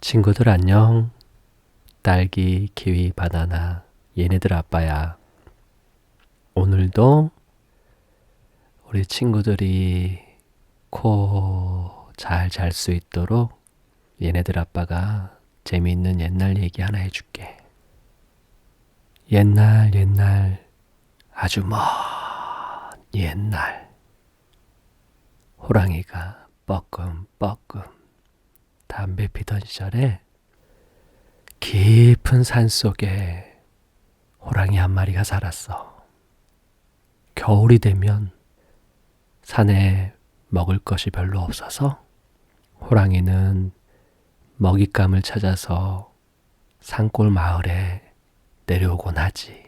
친구들 안녕. 딸기, 키위, 바나나, 얘네들 아빠야. 오늘도 우리 친구들이 코 잘 잘 수 있도록 얘네들 아빠가 재미있는 옛날 얘기 하나 해줄게. 옛날 아주 먼 옛날 호랑이가 뻐끔뻐끔 담배 피던 시절에 깊은 산 속에 호랑이 한 마리가 살았어. 겨울이 되면 산에 먹을 것이 별로 없어서 호랑이는 먹잇감을 찾아서 산골 마을에 내려오곤 하지.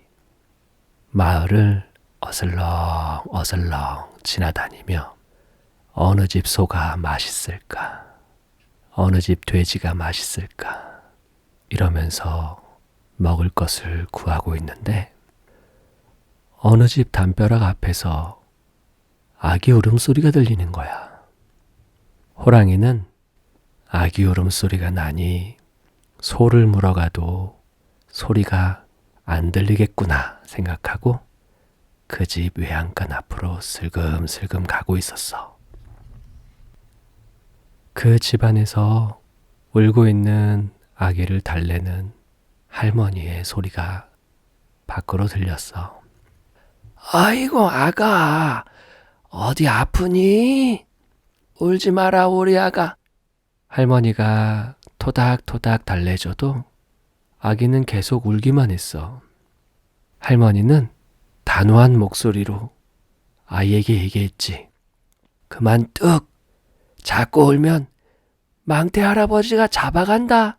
마을을 어슬렁 지나다니며 어느 집 소가 맛있을까? 어느 집 돼지가 맛있을까? 이러면서 먹을 것을 구하고 있는데 어느 집 담벼락 앞에서 아기 울음소리가 들리는 거야. 호랑이는 아기 울음소리가 나니 소를 물어가도 소리가 안 들리겠구나 생각하고 그 집 외양간 앞으로 슬금슬금 가고 있었어. 그 집안에서 울고 있는 아기를 달래는 할머니의 소리가 밖으로 들렸어. 아이고 아가, 어디 아프니? 울지 마라 우리 아가. 할머니가 토닥토닥 달래줘도 아기는 계속 울기만 했어. 할머니는 단호한 목소리로 아이에게 얘기했지. 그만 뚝! 자꾸 울면 망태 할아버지가 잡아간다.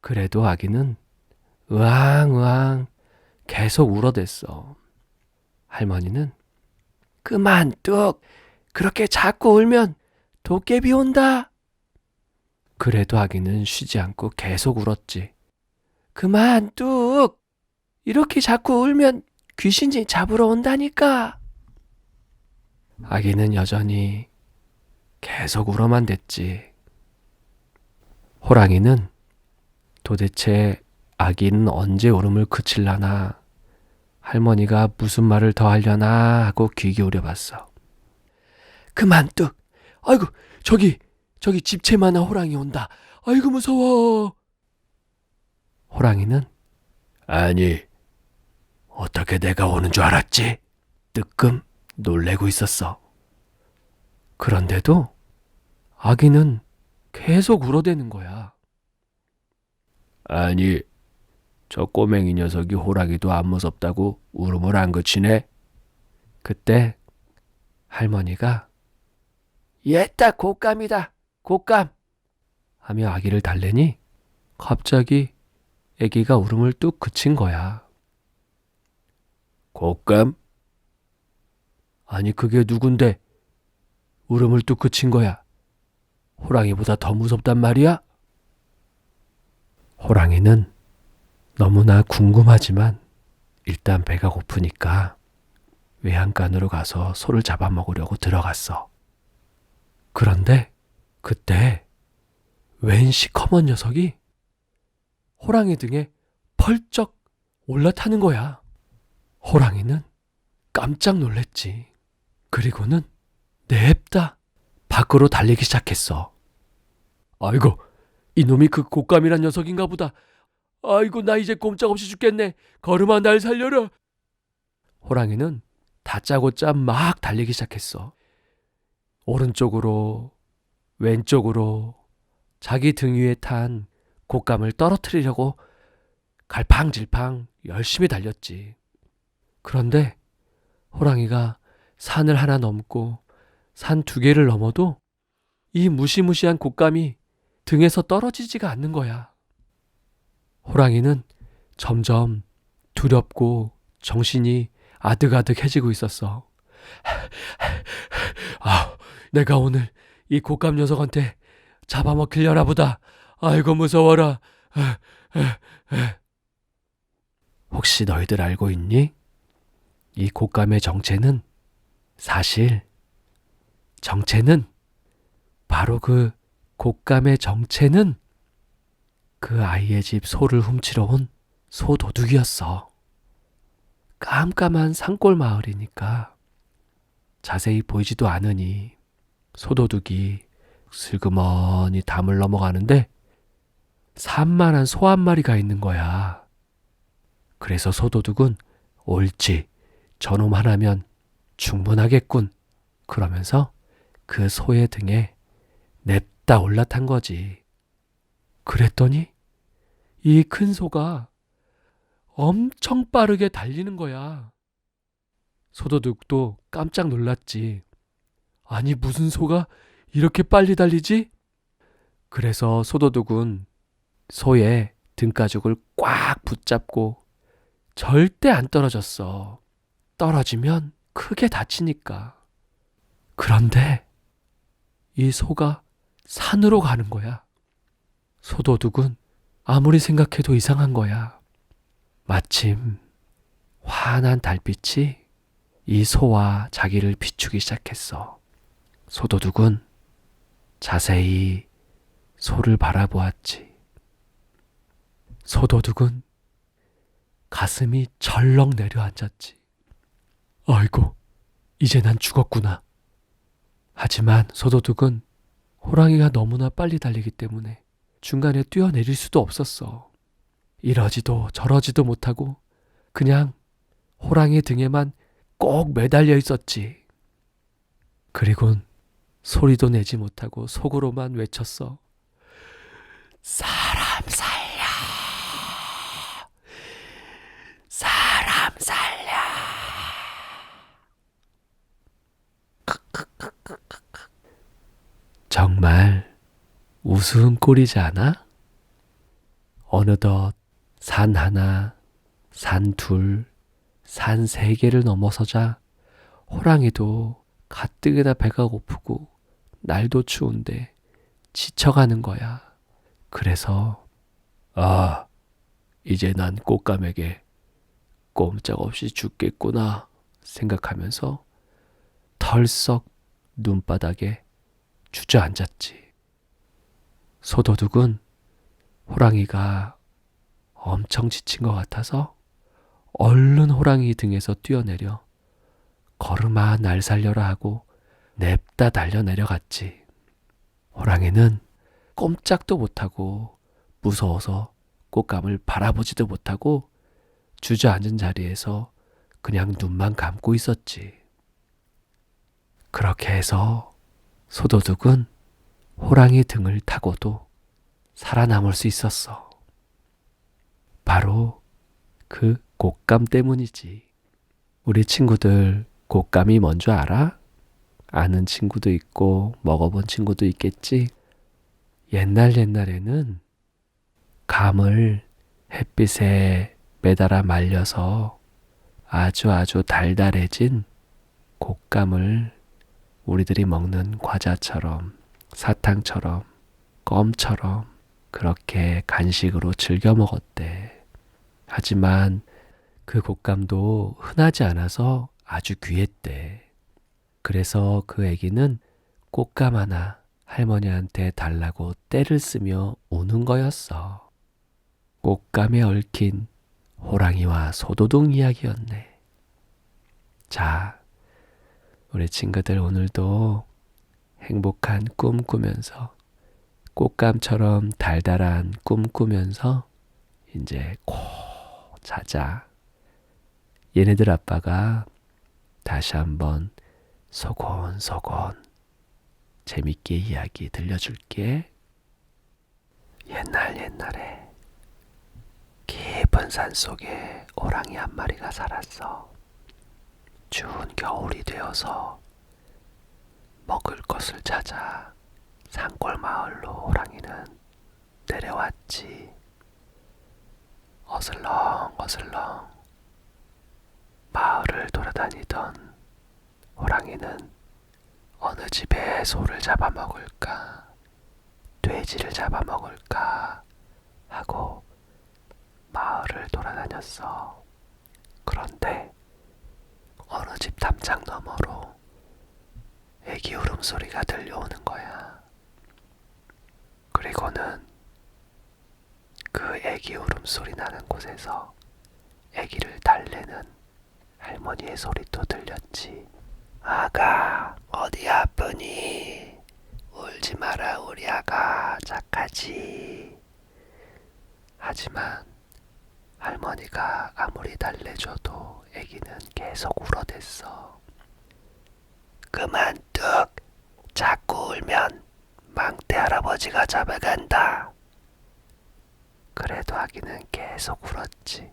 그래도 아기는 으앙으앙 계속 울어댔어. 할머니는 그만 뚝! 그렇게 자꾸 울면 도깨비 온다. 그래도 아기는 쉬지 않고 계속 울었지. 그만 뚝! 이렇게 자꾸 울면 귀신이 잡으러 온다니까. 아기는 여전히 계속 울어만 댔지. 호랑이는 도대체 아기는 언제 울음을 그칠라나, 할머니가 무슨 말을 더 하려나 하고 귀 기울여 봤어. 그만 뚝! 아이고 저기 집채만한 호랑이 온다. 아이고 무서워. 호랑이는 아니 어떻게 내가 오는 줄 알았지? 뜨끔 놀래고 있었어. 그런데도 아기는 계속 울어대는 거야. 아니, 저 꼬맹이 녀석이 호랑이도 안 무섭다고 울음을 안 그치네? 그때 할머니가 옛다 곶감이다, 곶감! 하며 아기를 달래니 갑자기 아기가 울음을 뚝 그친 거야. 곶감? 아니 그게 누군데 울음을 뚝 그친 거야? 호랑이보다 더 무섭단 말이야? 호랑이는 너무나 궁금하지만 일단 배가 고프니까 외양간으로 가서 소를 잡아먹으려고 들어갔어. 그런데 그때 웬 시커먼 녀석이 호랑이 등에 펄쩍 올라타는 거야. 호랑이는 깜짝 놀랬지. 그리고는 냅다 밖으로 달리기 시작했어. 아이고, 이놈이 그 곶감이란 녀석인가 보다. 아이고, 나 이제 꼼짝없이 죽겠네. 걸음아, 날 살려라. 호랑이는 다짜고짜 막 달리기 시작했어. 오른쪽으로, 왼쪽으로 자기 등 위에 탄 곶감을 떨어뜨리려고 갈팡질팡 열심히 달렸지. 그런데 호랑이가 산을 하나 넘고 산 2개를 넘어도 이 무시무시한 곶감이 등에서 떨어지지가 않는 거야. 호랑이는 점점 두렵고 정신이 아득아득해지고 있었어. 내가 오늘 이 곶감 녀석한테 잡아먹히려나 보다. 아이고 무서워라. 혹시 너희들 알고 있니? 이 곶감의 정체는 바로 그 곶감의 정체는 그 아이의 집 소를 훔치러 온 소도둑이었어. 깜깜한 산골 마을이니까 자세히 보이지도 않으니 소도둑이 슬그머니 담을 넘어가는데 산만한 소 한 마리가 있는 거야. 그래서 소도둑은 옳지, 저놈 하나면 충분하겠군. 그러면서 그 소의 등에 냅다 올라탄 거지. 그랬더니 이 큰 소가 엄청 빠르게 달리는 거야. 소도둑도 깜짝 놀랐지. 아니, 무슨 소가 이렇게 빨리 달리지? 그래서 소도둑은 소의 등가죽을 꽉 붙잡고 절대 안 떨어졌어. 떨어지면 크게 다치니까. 그런데 이 소가 산으로 가는 거야. 소도둑은 아무리 생각해도 이상한 거야. 마침 환한 달빛이 이 소와 자기를 비추기 시작했어. 소도둑은 자세히 소를 바라보았지. 소도둑은 가슴이 절렁 내려앉았지. 아이고, 이제 난 죽었구나. 하지만 소도둑은 호랑이가 너무나 빨리 달리기 때문에 중간에 뛰어내릴 수도 없었어. 이러지도 저러지도 못하고 그냥 호랑이 등에만 꼭 매달려 있었지. 그리곤 소리도 내지 못하고 속으로만 외쳤어. 사람 살려! 사람 살려! 정말 우스운 꼴이지 않아? 어느덧 산 하나, 산 둘, 산 세 개를 넘어서자 호랑이도 가뜩이나 배가 고프고 날도 추운데 지쳐가는 거야. 그래서 이제 난 꽃감에게 꼼짝없이 죽겠구나 생각하면서 털썩 눈바닥에 주저앉았지. 소도둑은 호랑이가 엄청 지친 것 같아서 얼른 호랑이 등에서 뛰어내려 걸음아 날 살려라 하고 냅다 달려 내려갔지. 호랑이는 꼼짝도 못하고 무서워서 꽃감을 바라보지도 못하고 주저앉은 자리에서 그냥 눈만 감고 있었지. 그렇게 해서 소도둑은 호랑이 등을 타고도 살아남을 수 있었어. 바로 그 곶감 때문이지. 우리 친구들 곶감이 뭔 줄 알아? 아는 친구도 있고 먹어본 친구도 있겠지? 옛날에는 감을 햇빛에 매달아 말려서 아주 달달해진 곶감을 우리들이 먹는 과자처럼 사탕처럼 껌처럼 그렇게 간식으로 즐겨 먹었대. 하지만 그 곶감도 흔하지 않아서 아주 귀했대. 그래서 그 애기는 곶감 하나 할머니한테 달라고 떼를 쓰며 우는 거였어. 곶감에 얽힌 호랑이와 소도둑 이야기였네. 자, 우리 친구들 오늘도 행복한 꿈 꾸면서 곶감처럼 달달한 꿈 꾸면서 이제 꼭 자자. 얘네들 아빠가 다시 한번 소곤소곤 재밌게 이야기 들려줄게. 옛날에 깊은 산속에 호랑이 한 마리가 살았어. 추운 겨울이 되어서 먹을 것을 찾아 산골 마을로 호랑이는 내려왔지. 어슬렁 마을을 돌아다니던 호랑이는 어느 집에 소를 잡아먹을까, 돼지를 잡아먹을까 하고 마을을 돌아다녔어. 그런데 어느 집 담장 너머로 애기 울음소리가 들려오는 거야. 그리고는 그 애기 울음소리 나는 곳에서 애기를 달래는 할머니의 소리도 들렸지. 아가, 어디 아프니? 울지 마라, 우리 아가, 착하지. 하지만 할머니가 아무리 달래줘도 애기는 계속 울어댔어. 그만 뚝! 자꾸 울면 망태 할아버지가 잡아간다. 그래도 아기는 계속 울었지.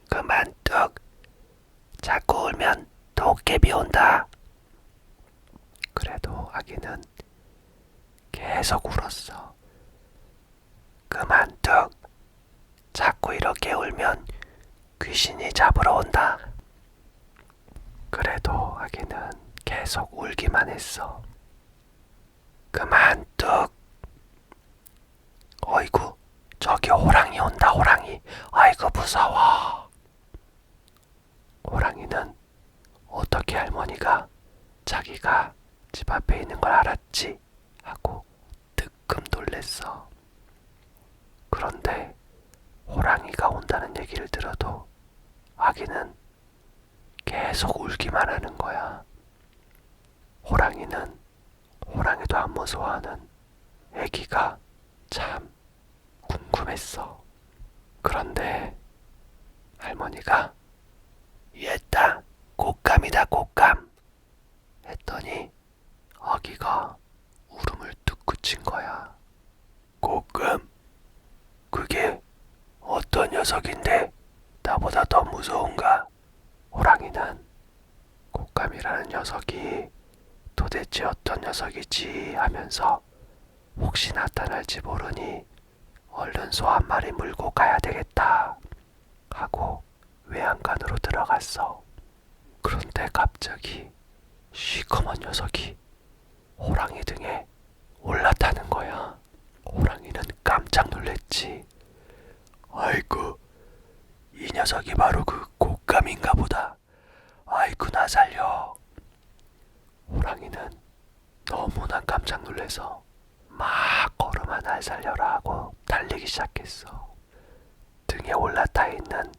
그만 뚝! 자꾸 울면 도깨비 온다. 그래도 아기는 계속 울었어. 그만 뚝! 자꾸 이렇게 울면 귀신이 잡으러 온다. 그래도 아기는 계속 울기만 했어. 그만 뚝! 어이구, 저기 호랑이 온다, 호랑이. 아이고, 무서워. 호랑이는 어떻게 할머니가 자기가 집 앞에 있는 걸 알았지? 하고 뜨끔 놀랬어. 그런데 호랑이가 온다는 얘기를 들어도 아기는 계속 울기만 하는 거야. 호랑이는 호랑이도 안 무서워하는 애기가 참 궁금했어. 그런데 할머니가 얘다, 곶감이다, 곶감 했더니 아기가 울음을 뚝 그친 거야. 곶감? 그게 어떤 녀석인데 나보다 더 무서운가? 호랑이는 곶감이라는 녀석이 도대체 어떤 녀석이지 하면서 혹시 나타날지 모르니 얼른 소 한 마리 물고 가야 되겠다 하고 외양간으로 들어갔어. 그런데 갑자기 시커먼 녀석이 호랑이 등에 올라타는 거야. 호랑이는 깜짝 놀랬지. 아이고, 이 녀석이 바로 그 곶감인가 보다. 아이고, 나 살려. 호랑이는 너무나 깜짝 놀라서 막 걸음아 날 살려라 하고 달리기 시작했어. 등에 올라타 있는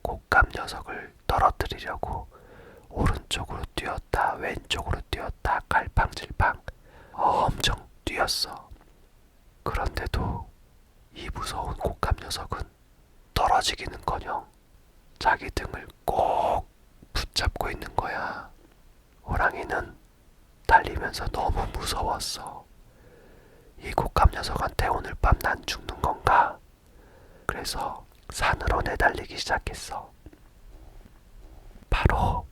곶감 녀석을 떨어뜨리려고 오른쪽으로 뛰었다 왼쪽으로 뛰었다 갈팡질팡 엄청 뛰었어. 그런데도 이 무서운 곶감 녀석은 떨어지기는커녕 자기 등을 꼭 붙잡고 있는 거야. 호랑이는 달리면서 너무 무서웠어. 이 곶감 녀석한테 오늘 밤 난 죽는 건가? 그래서 산으로 내달리기 시작했어. 바로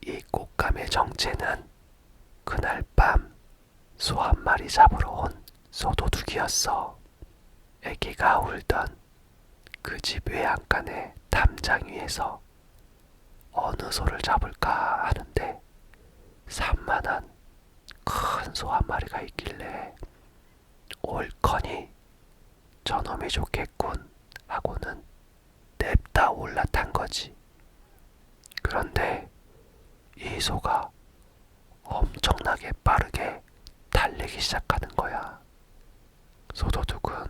이 곶감의 정체는 그날 밤 소 한 마리 잡으러 온 소도둑이었어. 애기가 울던 그 집 외양간의 담장 위에서 어느 소를 잡을까 하는데 산만한 큰 소 한 마리가 있길래 옳거니 저놈이 좋겠군 하고는 냅다 올라탄 거지. 그런데 이 소가 엄청나게 빠르게 달리기 시작하는 거야. 소도둑은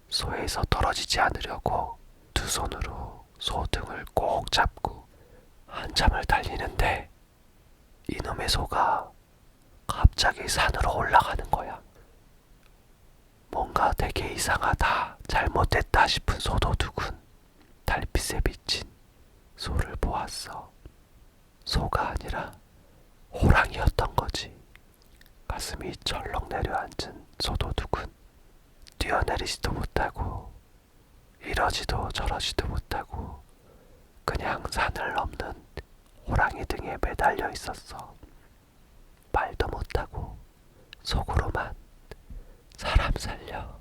소에서 떨어지지 않으려고 두 손으로 소 등을 꼭 잡고 한참을 달리는데 이놈의 소가 갑자기 산으로 올라가는 거야. 뭔가 되게 이상하다, 잘못됐다 싶은 소도둑은 달빛에 비친 소를 보았어. 소가 아니라 호랑이였던 거지. 가슴이 철렁 내려앉은 소도둑은 뛰어내리지도 못하고 이러지도 저러지도 못하고 그냥 산을 넘는 호랑이 등에 매달려 있었어. 말도 못하고 속으로만 사람 살려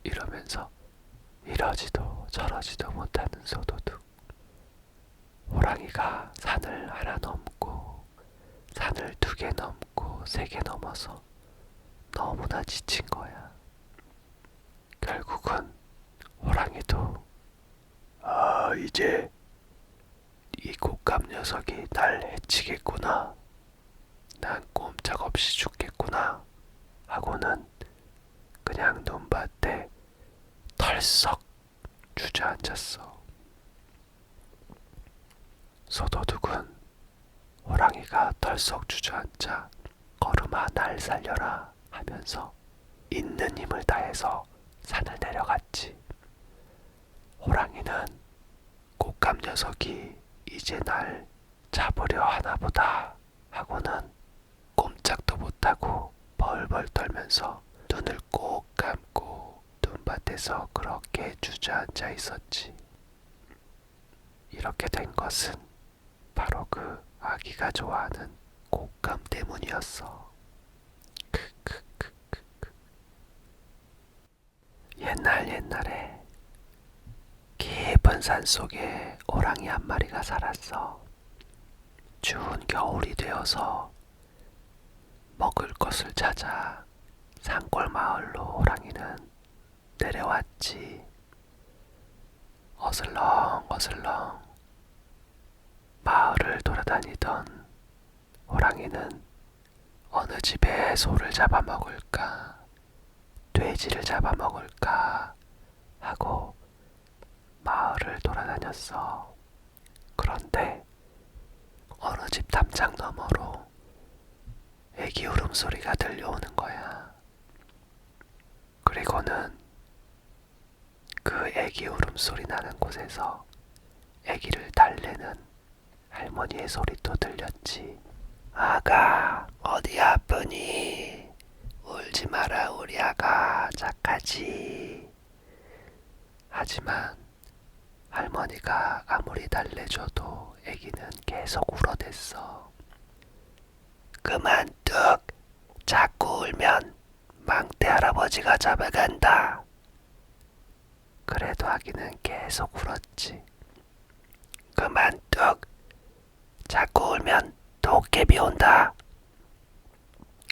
이러면서 이러지도 저러지도 못하는 소도둑. 호랑이가 산을 하나 넘고 산을 2개 넘고 3개 넘어서 너무나 지친 거야. 결국은 호랑이도 이제 이 곶감 녀석이 날 해치겠구나, 난 꼼짝없이 죽겠구나 하고는 그냥 눈밭에 덜썩 주저앉았어. 소도둑은 호랑이가 덜썩 주저앉자 걸음아 날 살려라 하면서 있는 힘을 다해서 산을 내려갔지. 호랑이는 곶감 녀석이 이제 날 잡으려 하나보다 하고는 꼼짝도 못하고 벌벌 떨면서 눈을 꼭 감고 눈밭에서 그렇게 주저앉아 있었지. 이렇게 된 것은 바로 그 아기가 좋아하는 곶감 때문이었어. 옛날에 깊은 산속에 호랑이 한 마리가 살았어. 추운 겨울이 되어서 먹을 것을 찾아 산골 마을로 호랑이는 내려왔지. 어슬렁 마을을 돌아다니던 호랑이는 어느 집에 소를 잡아먹을까, 돼지를 잡아먹을까 하고 마을을 돌아다녔어. 그런데 어느 집 담장 너머로 애기 울음소리가 들려오는 거야. 그리고는 그 애기 울음소리 나는 곳에서 애기를 달래는 할머니의 소리도 들렸지. 아가, 어디 아프니? 울지 마라, 우리 아가 착하지. 하지만 할머니가 아무리 달래줘도 애기는 계속 울어댔어. 그만 뚝! 자꾸 울면 망태 할아버지가 잡아간다. 그래도 아기는 계속 울었지. 그만 뚝! 자꾸 울면 도깨비 온다.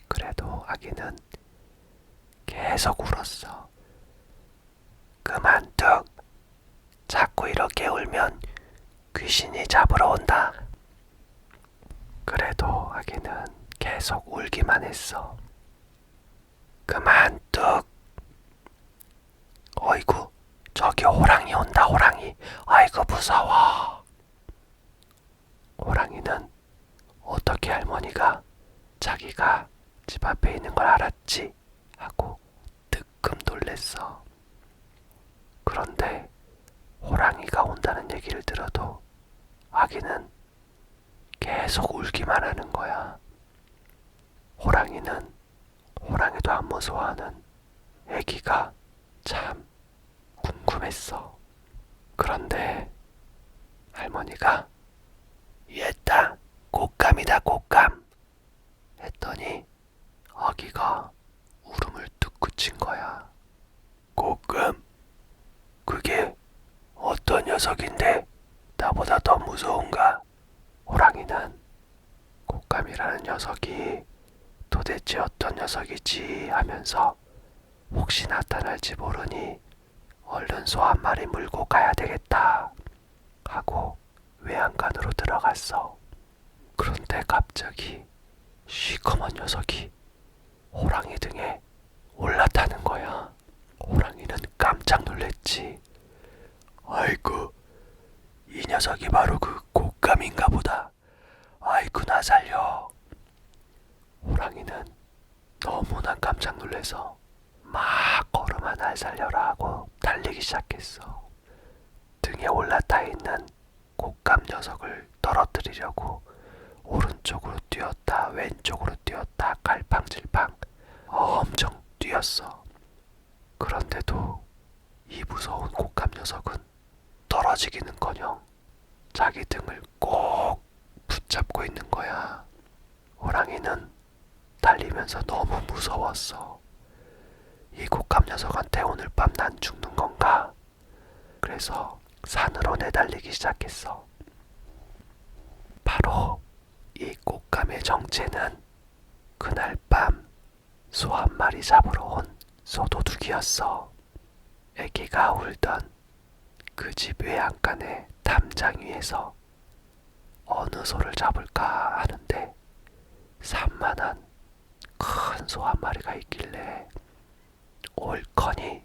그래도 아기는 계속 울었어. 그만 뚝! 자꾸 이렇게 울면 귀신이 잡으러 온다. 그래도 아기는 계속 울기만 했어. 그만 뚝! 어이구, 저기 호랑이 온다, 호랑이. 아이고 무서워. 호랑이는 어떻게 할머니가 자기가 집 앞에 있는 걸 알았지 하고 뜨끔 놀랬어. 그런데 호랑이가 온다는 얘기를 들어도 아기는 계속 울기만 하는 거야. 호랑이도 안 무서워하는 애기가 참 궁금했어. 그런데 할머니가 얘다, 곶감이다, 곶감 했더니 아기가 울음을 뚝 그친 거야. 곶감? 그게 어떤 녀석인데 나보다 더 무서운가? 호랑이는 곶감이라는 녀석이 도대체 어떤 녀석이지 하면서 혹시 나타날지 모르니 얼른 소 한 마리 물고 가야 되겠다 하고 외양간으로 들어갔어. 그런데 갑자기 시커먼 녀석이 호랑이 등에 올라타는 거야. 호랑이는 깜짝 놀랬지. 아이고, 이 녀석이 바로 그 곶감인가 보다. 아이고, 나 살려. 호랑이는 너무나 깜짝 놀라서 막 걸음아 날 살려라 하고 달리기 시작했어. 등에 올라타 있는 곶감 녀석을 떨어뜨리려고 오른쪽으로 뛰었다 왼쪽으로 뛰었다 갈팡질팡 엄청 뛰었어. 그런데도 이 무서운 곶감 녀석은 떨어지기는커녕 자기 등을 꼭 붙잡고 있는 거야. 호랑이는 달리면서 너무 무서웠어. 이 곶감 녀석한테 오늘 밤 난 죽는 건가? 그래서 산으로 내달리기 시작했어. 바로 이 곶감의 정체는 그날 밤 소 한 마리 잡으러 온 소도둑이었어. 애기가 울던 그 집 외양간의 담장 위에서 어느 소를 잡을까 하는데 산만한 큰 소 한 마리가 있길래 옳거니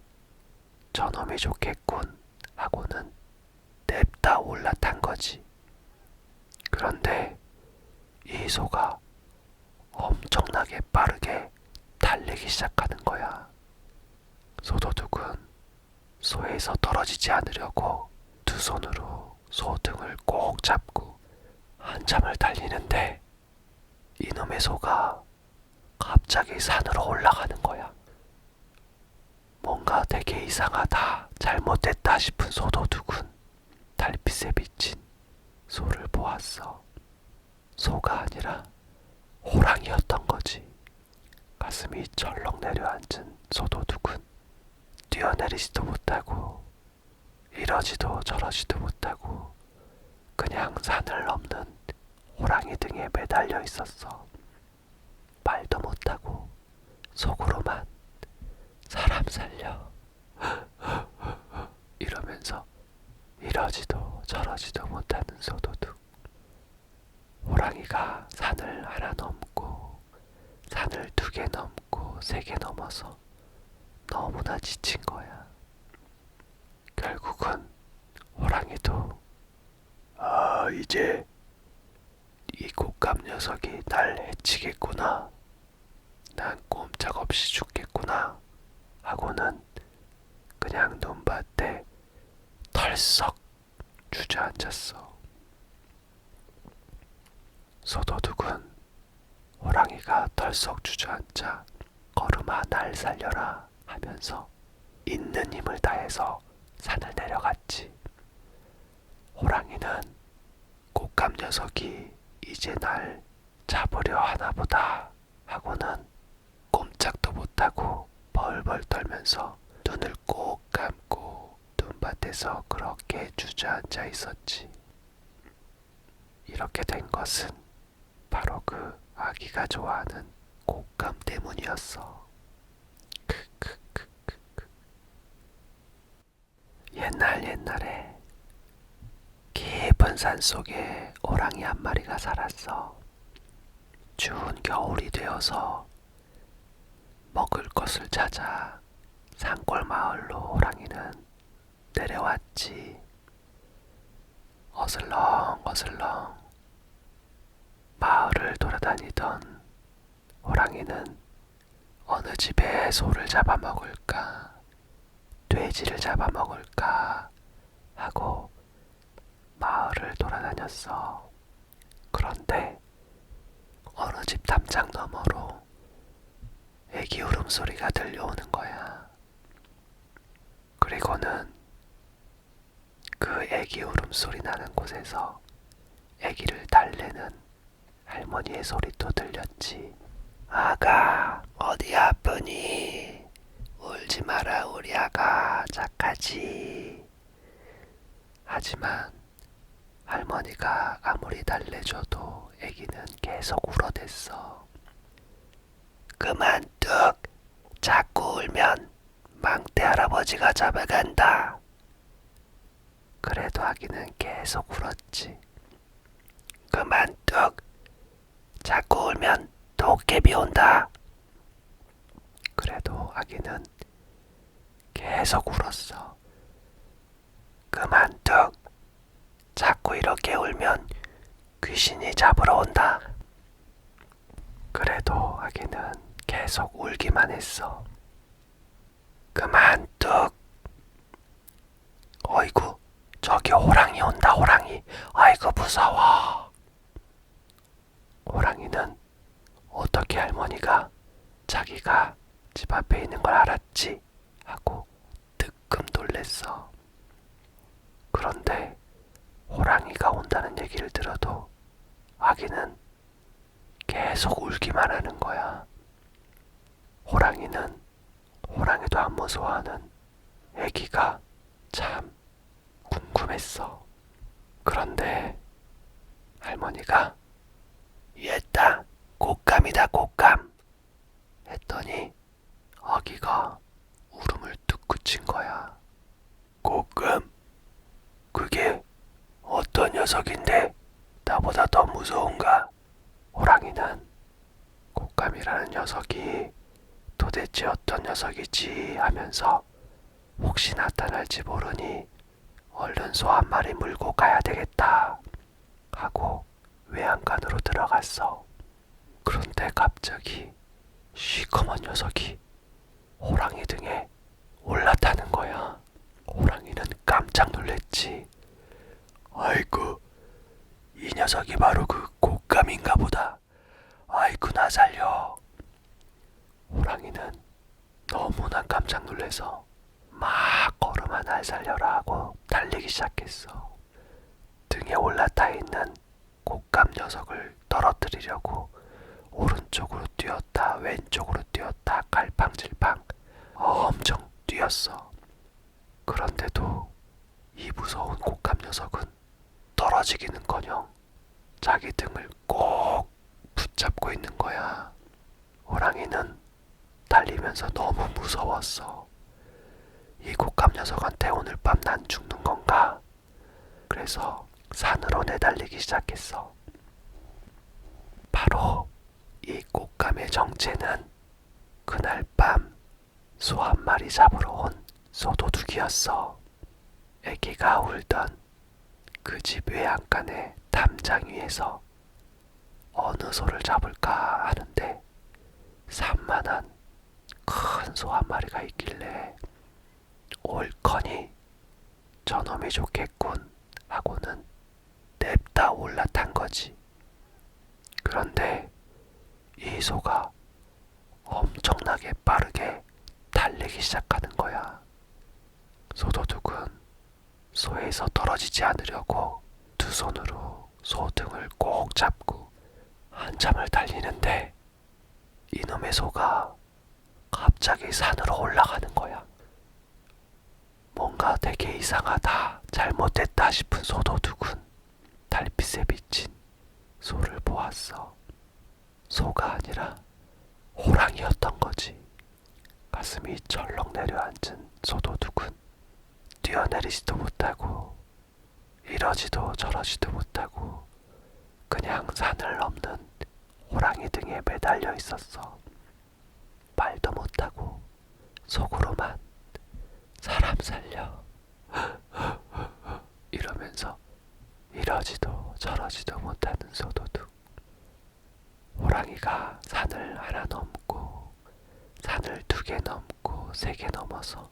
저놈 저놈이 좋겠군 하고는 냅다 올라탄 거지. 그런데 이 소가 엄청나게 빠르게 달리기 시작하는 거야. 소도둑은 소에서 떨어지지 않으려고 두 손으로 소 등을 꼭 잡고 한참을 달리는데 이놈의 소가 갑자기 산으로 올라가는 거야. 뭔가 되게 이상하다, 잘못됐다 싶은 소도둑은 달빛에 비친 소를 보았어. 소가 아니라 호랑이였던 거지. 가슴이 철렁 내려앉은 소도둑은 뛰어내리지도 못하고 이러지도 저러지도 못하고 그냥 산을 넘는 호랑이 등에 매달려 있었어. 말도 못하고 속으로만 사람 살려 이러면서 이러지도 저러지도 못하는 소도둑. 호랑이가 산을 하나 넘고 산을 2개 넘고 3개 넘어서 너무나 지친 거야. 결국은 호랑이도 이제 이 곶감 녀석이 날 해치겠구나, 난 꼼짝없이 죽겠구나 하고는 그냥 눈밭에 털썩 주저앉았어. 소도둑은 호랑이가 털썩 주저앉자 걸음아 날 살려라 하면서 있는 힘을 다해서 산을 내려갔지. 호랑이는 곶감 녀석이 이제 날 잡으려 하나보다 하고는 꼼짝도 못하고 벌벌 떨면서 눈을 꼭 감고 눈밭에서 그렇게 주저앉아 있었지. 이렇게 된 것은 바로 그 아기가 좋아하는 곶감 때문이었어. 옛날에 깊은 산속에 호랑이 한 마리가 살았어. 추운 겨울이 되어서 먹을 것을 찾아 산골 마을로 호랑이는 내려왔지. 어슬렁어슬렁 마을을 돌아다니던 호랑이는 어느 집에 소를 잡아먹을까, 돼지를 잡아먹을까 하고 마을을 돌아다녔어. 그런데 어느 집 담장 너머로 애기 울음소리가 들려오는 거야. 그리고는 그 애기 울음소리 나는 곳에서 애기를 달래는 할머니의 소리도 들렸지. 아가, 어디 아프니? 울지 마라, 우리 아가 착하지. 하지만 할머니가 아무리 달래줘도 애기는 계속 울어댔어. 그만 뚝, 자꾸 울면 망태 할아버지가 잡아간다. 그래도 아기는 계속 울었지. 그만 뚝, 자꾸 울면 도깨비 온다. 그래도 아기는 계속 울었어. 그만 뚝, 자꾸 이렇게 울면 귀신이 잡으러 온다. 그래도 아기는 계속 울기만 했어. 그만 뚝, 어이구, 저기 호랑이 온다, 호랑이. 아이고 무서워. 호랑이는 어떻게 할머니가 자기가 집 앞에 있는 걸 알았지 하고 뜨끔 놀랬어. 그런데 호랑이가 온다는 얘기를 들어도 아기는 계속 울기만 하는 거야. 호랑이도 안 무서워하는 애기가 참 궁금했어. 그런데 할머니가 얘다, 곶감이다, 곶감 했더니 아기가 울음을 뚝 그친 거야. 곶감? 그게 어떤 녀석인데 나보다 더 무서운가? 호랑이는 곶감이라는 녀석이 도대체 어떤 녀석이지 하면서 혹시 나타날지 모르니 얼른 소 한 마리 물고 가야 되겠다 하고 외양간으로 들어갔어. 그런데 갑자기 시커먼 녀석이 호랑이 등에 올라타는 거야. 호랑이는 깜짝 놀랬지. 아이고, 이 녀석이 바로 그 곶감인가 보다. 아이고, 나 살려. 호랑이는 너무나 깜짝 놀래서 막 걸음아 날 살려라 하고 달리기 시작했어. 등에 올라타 있는 곶감 녀석을 떨어뜨리려고 오른쪽으로 뛰었다 왼쪽으로 뛰었다 갈팡질팡 엄청 뛰었어. 그런데도 이 무서운 곶감 녀석은 떨어지기는커녕 자기 등을 꼭 붙잡고 있는 거야. 호랑이는 달리면서 너무 무서웠어. 이 곶감 녀석한테 오늘 밤 난 죽는 건가? 그래서 산으로 내달리기 시작했어. 바로 이 곶감의 정체는 그날 밤 소 한 마리 잡으러 온 소도둑이었어. 애기가 울던 그 집 외양간의 담장 위에서 어느 소를 잡을까 하는데 산만한 큰 소 한 마리가 있길래 옳거니 저놈이 좋겠군 하고는 냅다 올라탄 거지. 그런데 이 소가 엄청나게 빠르게 달리기 시작하는 거야. 소도둑은 소에서 떨어지지 않으려고 두 손으로 소 등을 꼭 잡고 한참을 달리는데 이놈의 소가 갑자기 산으로 올라가는 거야. 뭔가 되게 이상하다, 잘못됐다 싶은 소도둑은 달빛에 비친 소를 보았어. 소가 아니라 호랑이였던 거지. 가슴이 철렁 내려앉은 소도둑은 뛰어내리지도 못하고 이러지도 저러지도 못하고 그냥 산을 넘는 호랑이 등에 매달려 있었어. 말도 못하고 속으로만 사람 살려 이러면서 이러지도 저러지도 못하는 소도둑. 호랑이가 산을 하나 넘고 산을 2개 넘고 3개 넘어서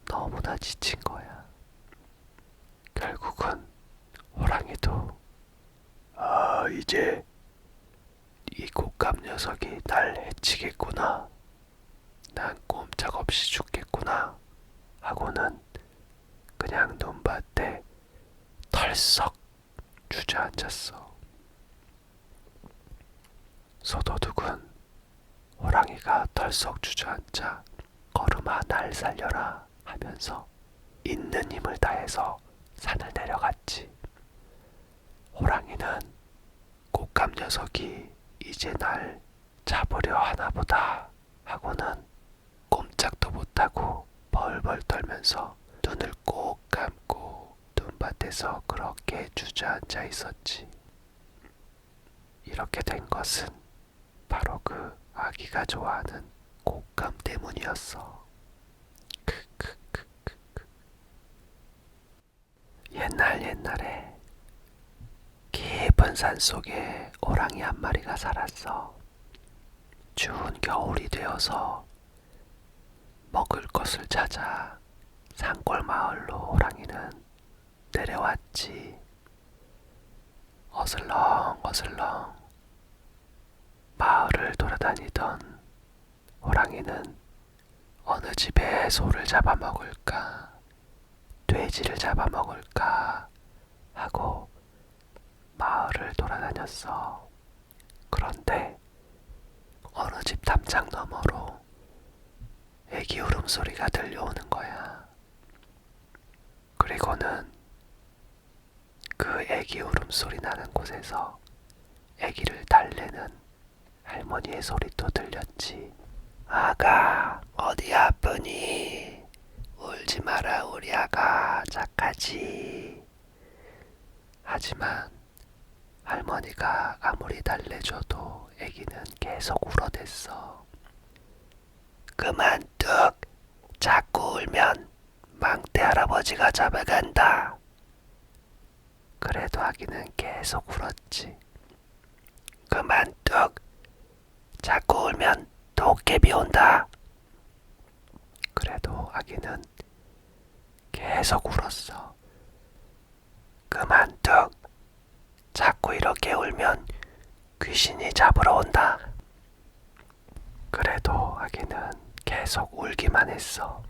너무나 지친 거야. 결국은 호랑이도 이제 이 곶감 녀석이 날 해치겠구나, 난 꼼짝없이 죽겠구나 하고는 그냥 눈밭에 털썩 주저앉았어. 소도둑은 호랑이가 털썩 주저앉아 걸음아 날 살려라 하면서 있는 힘을 다해서 산을 내려갔지. 호랑이는 곶감 녀석이 이제 날 잡으려 하나보다 하고는 꼼짝도 못하고 벌벌 떨면서 눈을 꼭 감고 눈밭에서 그렇게 주저앉아 있었지. 이렇게 된 것은 바로 그 아기가 좋아하는 곶감 때문이었어. 옛날에 깊은 산 속에 호랑이 한 마리가 살았어. 추운 겨울이 되어서 먹을 것을 찾아 산골 마을로 호랑이는 내려왔지. 어슬렁 마을을 돌아다니던 호랑이는 어느 집에 소를 잡아먹을까, 돼지를 잡아먹을까 하고 마을을 돌아다녔어. 그런데 어느 집 담장 너머로 애기 울음소리가 들려오는 거야. 그리고는 그 애기 울음소리 나는 곳에서 애기를 달래는 할머니의 소리도 들렸지. 아가, 어디 아프니? 울지 마라, 우리 아가 착하지. 하지만 할머니가 아무리 달래줘도 애기는 계속 울어댔어. 그만 뚝, 자꾸 울면 할아버지가 잡아간다. 그래도 아기는 계속 울었지. 그만 뚝. 자꾸 울면 도깨비 온다. 그래도 아기는 계속 울었어. 그만 뚝. 자꾸 이렇게 울면 귀신이 잡으러 온다. 그래도 아기는 계속 울기만 했어.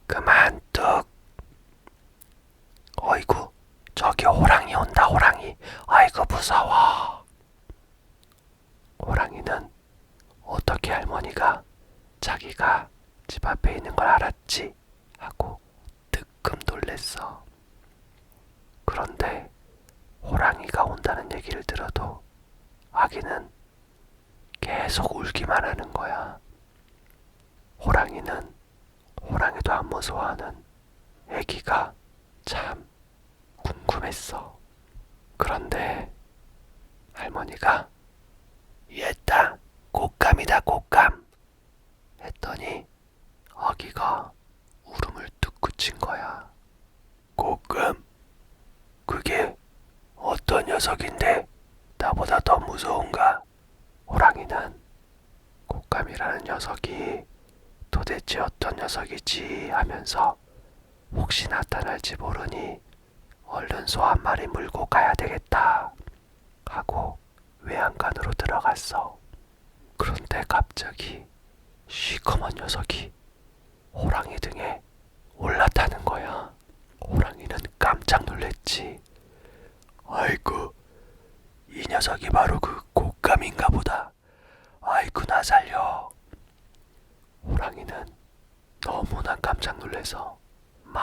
그만 뚝. 어이구, 저기 호랑이 온다, 호랑이. 아이고 무서워. 호랑이는 어떻게 할머니가 자기가 집 앞에 있는 걸 알았지 하고 뜨끔 놀랬어. 그런데 호랑이가 온다는 얘기를 들어도 아기는 계속 울기만 하는 거야. 호랑이는 호랑이도 안 무서워하는 아기가 참 궁금했어. 그런데 할머니가 얘다, 곶감이다, 곶감 했더니 아기가 울음을 뚝 그친 거야. 곶감? 그게 어떤 녀석인데 나보다 더 무서운가? 호랑이는 곶감이라는 녀석이 도대체 어떤 녀석이지 하면서 혹시 나타날지 모르니 얼른 소 한 마리 물고 가야 되겠다 하고 외양간으로 들어갔어. 그런데 갑자기 시커먼 녀석이 호랑이 등에 올라타는 거야. 호랑이는 깜짝 놀랬지. 아이고, 이 녀석이 바로 그 곶감인가 보다. 아이고, 나 살려. 호랑이는 너무나 깜짝 놀래서 막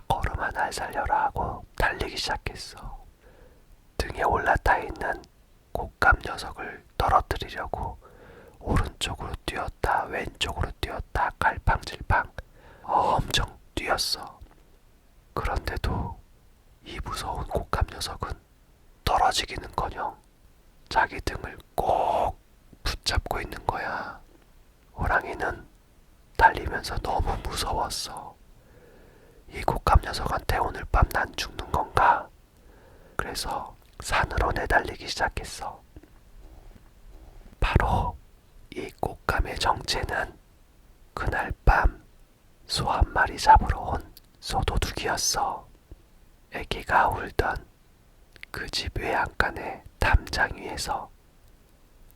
걸음아 날 살려라 하고 달리기 시작했어. 등에 올라타 있는 곶감 녀석을 떨어뜨리려고 오른쪽으로 뛰었다 왼쪽으로 뛰었다 갈팡질팡 엄청 뛰었어. 그런데도 이 무서운 곶감 녀석은 떨어지기는커녕 자기 등을 꼭 붙잡고 있는 거야. 호랑이는 달리면서 너무 무서웠어. 이 곶감 녀석한테 오늘 밤 난 죽는 건가? 그래서 산으로 내달리기 시작했어. 바로 이 곶감의 정체는 그날 밤 소 한 마리 잡으러 온 소도둑이었어. 애기가 울던 그 집 외양간의 담장 위에서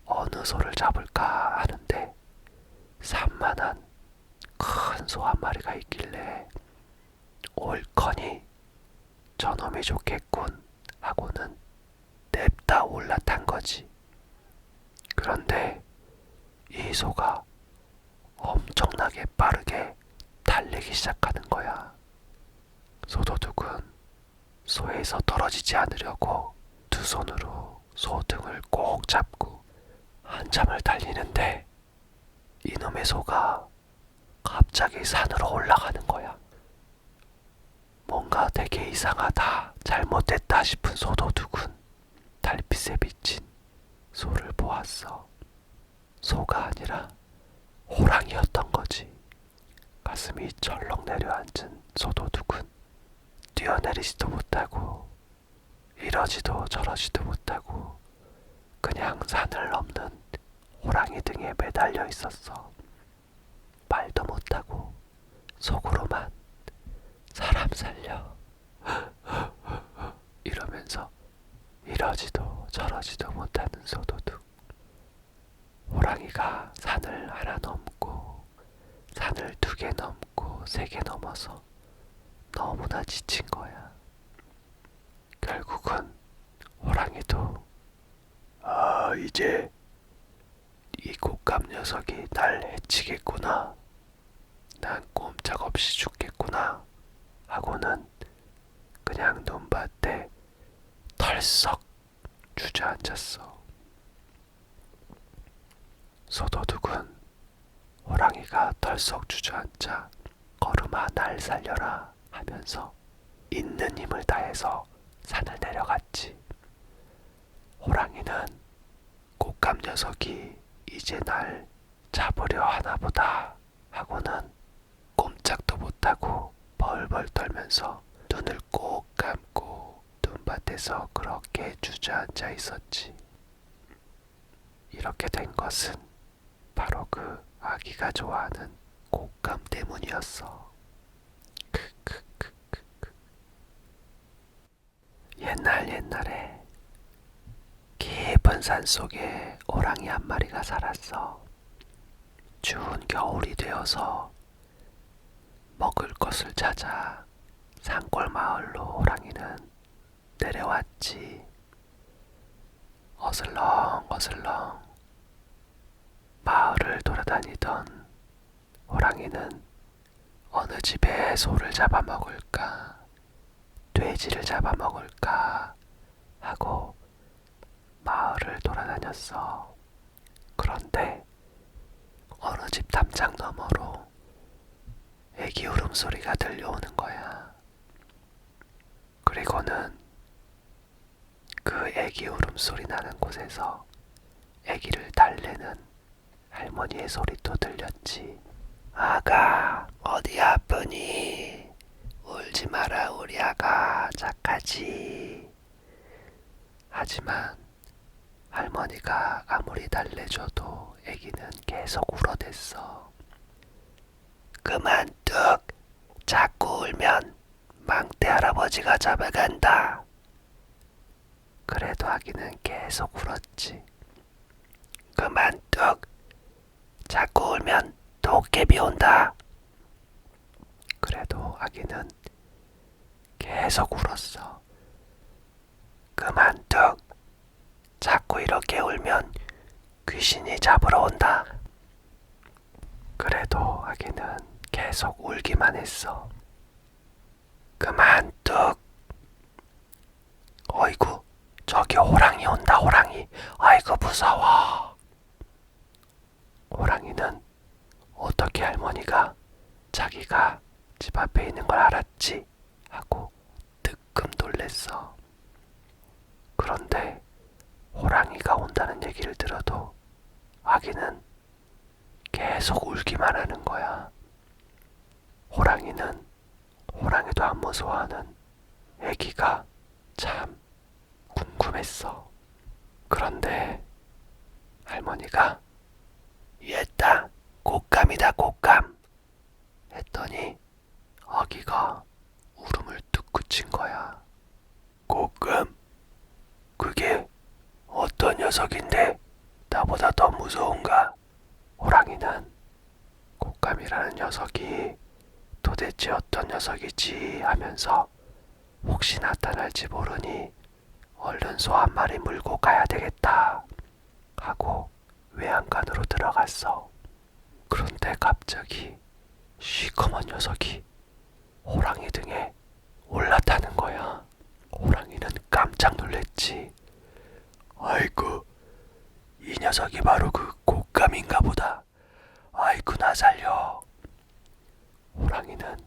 어느 소를 잡을까 하는데 산만한 큰 소 한 마리가 있길래 옳거니 저놈이 좋겠군 하고는 냅다 올라탄 거지. 그런데 이 소가 엄청나게 빠르게 달리기 시작하는 거야. 소도둑은 소에서 떨어지지 않으려고 두 손으로 소 등을 꼭 잡고 한참을 달리는데 이놈의 소가 갑자기 산으로 올라가는 거야. 뭔가 되게 이상하다, 잘못됐다 싶은 소도둑은 달빛에 비친 소를 보았어. 소가 아니라 호랑이였던 거지. 가슴이 철렁 내려앉은 소도둑은 뛰어내리지도 못하고 이러지도 저러지도 못하고 그냥 산을 넘는 호랑이 등에 매달려 있었어. 말도 못하고 속으로만 사람 살려 이러면서 이러지도 저러지도 못하는 소도둑. 호랑이가 산을 하나 넘고 산을 2개 넘고 3개 넘어서 너무나 지친 거야. 결국은 호랑이도 이제 이 곶감 녀석이 날 해치겠구나, 난 꼼짝없이 죽겠구나 하고는 그냥 눈밭에 털썩 주저앉았어. 소도둑은 호랑이가 털썩 주저앉자 걸음아 날 살려라 하면서 있는 힘을 다해서 산을 내려갔지. 호랑이는 곶감 녀석이 이제 날 잡으려 하나보다 하고는 꼼짝도 못하고 하면서 눈을 꼭 감고 눈밭에서 그렇게 주저앉아 있었지. 이렇게 된 것은 바로 그 아기가 좋아하는 곶감 때문이었어. 옛날에 깊은 산 속에 호랑이 한 마리가 살았어. 추운 겨울이 되어서 먹을 것을 찾아 산골 마을로 호랑이는 내려왔지. 어슬렁 마을을 돌아다니던 호랑이는 어느 집에 소를 잡아먹을까, 돼지를 잡아먹을까 하고 마을을 돌아다녔어. 그런데 어느 집 담장 너머로 애기 울음소리가 들려오는 거야. 그리고는 그 애기 울음소리 나는 곳에서 애기를 달래는 할머니의 소리도 들렸지. 아가, 어디 아프니? 울지 마라, 우리 아가 착하지. 하지만 할머니가 아무리 달래줘도 애기는 계속 울어댔어. 그만 뚝! 자꾸 울면 망태 할아버지가 잡아간다. 그래도 아기는 계속 울었지. 그만 뚝! 자꾸 울면 도깨비 온다. 그래도 아기는 계속 울었어. 그만 뚝! 자꾸 이렇게 울면 귀신이 잡으러 온다. 그래도 아기는 계속 울기만 했어. 그만 뚝! 어이구, 저기 호랑이 온다, 호랑이. 아이고 무서워. 호랑이는 어떻게 할머니가 자기가 집 앞에 있는 걸 알았지 하고 뜨끔 놀랬어. 그런데 호랑이가 온다는 얘기를 들어도 아기는 계속 울기만 하는 거야. 호랑이는 호랑이도 안 무서워하는 애기가 참 궁금했어. 그런데 할머니가 얘다, 곶감이다, 곶감 했더니 아기가 울음을 뚝 그친 거야. 곶감? 그게 어떤 녀석인데 나보다 더 무서운가? 호랑이는 곶감이라는 녀석이 도대체 어떤 녀석이지 하면서 혹시 나타날지 모르니 얼른 소 한 마리 물고 가야 되겠다 하고 외양간으로 들어갔어. 그런데 갑자기 시커먼 녀석이 호랑이 등에 올라타는 거야. 호랑이는 깜짝 놀랬지. 아이고, 이 녀석이 바로 그 곶감인가 보다. 아이고, 나 살려. 호랑이는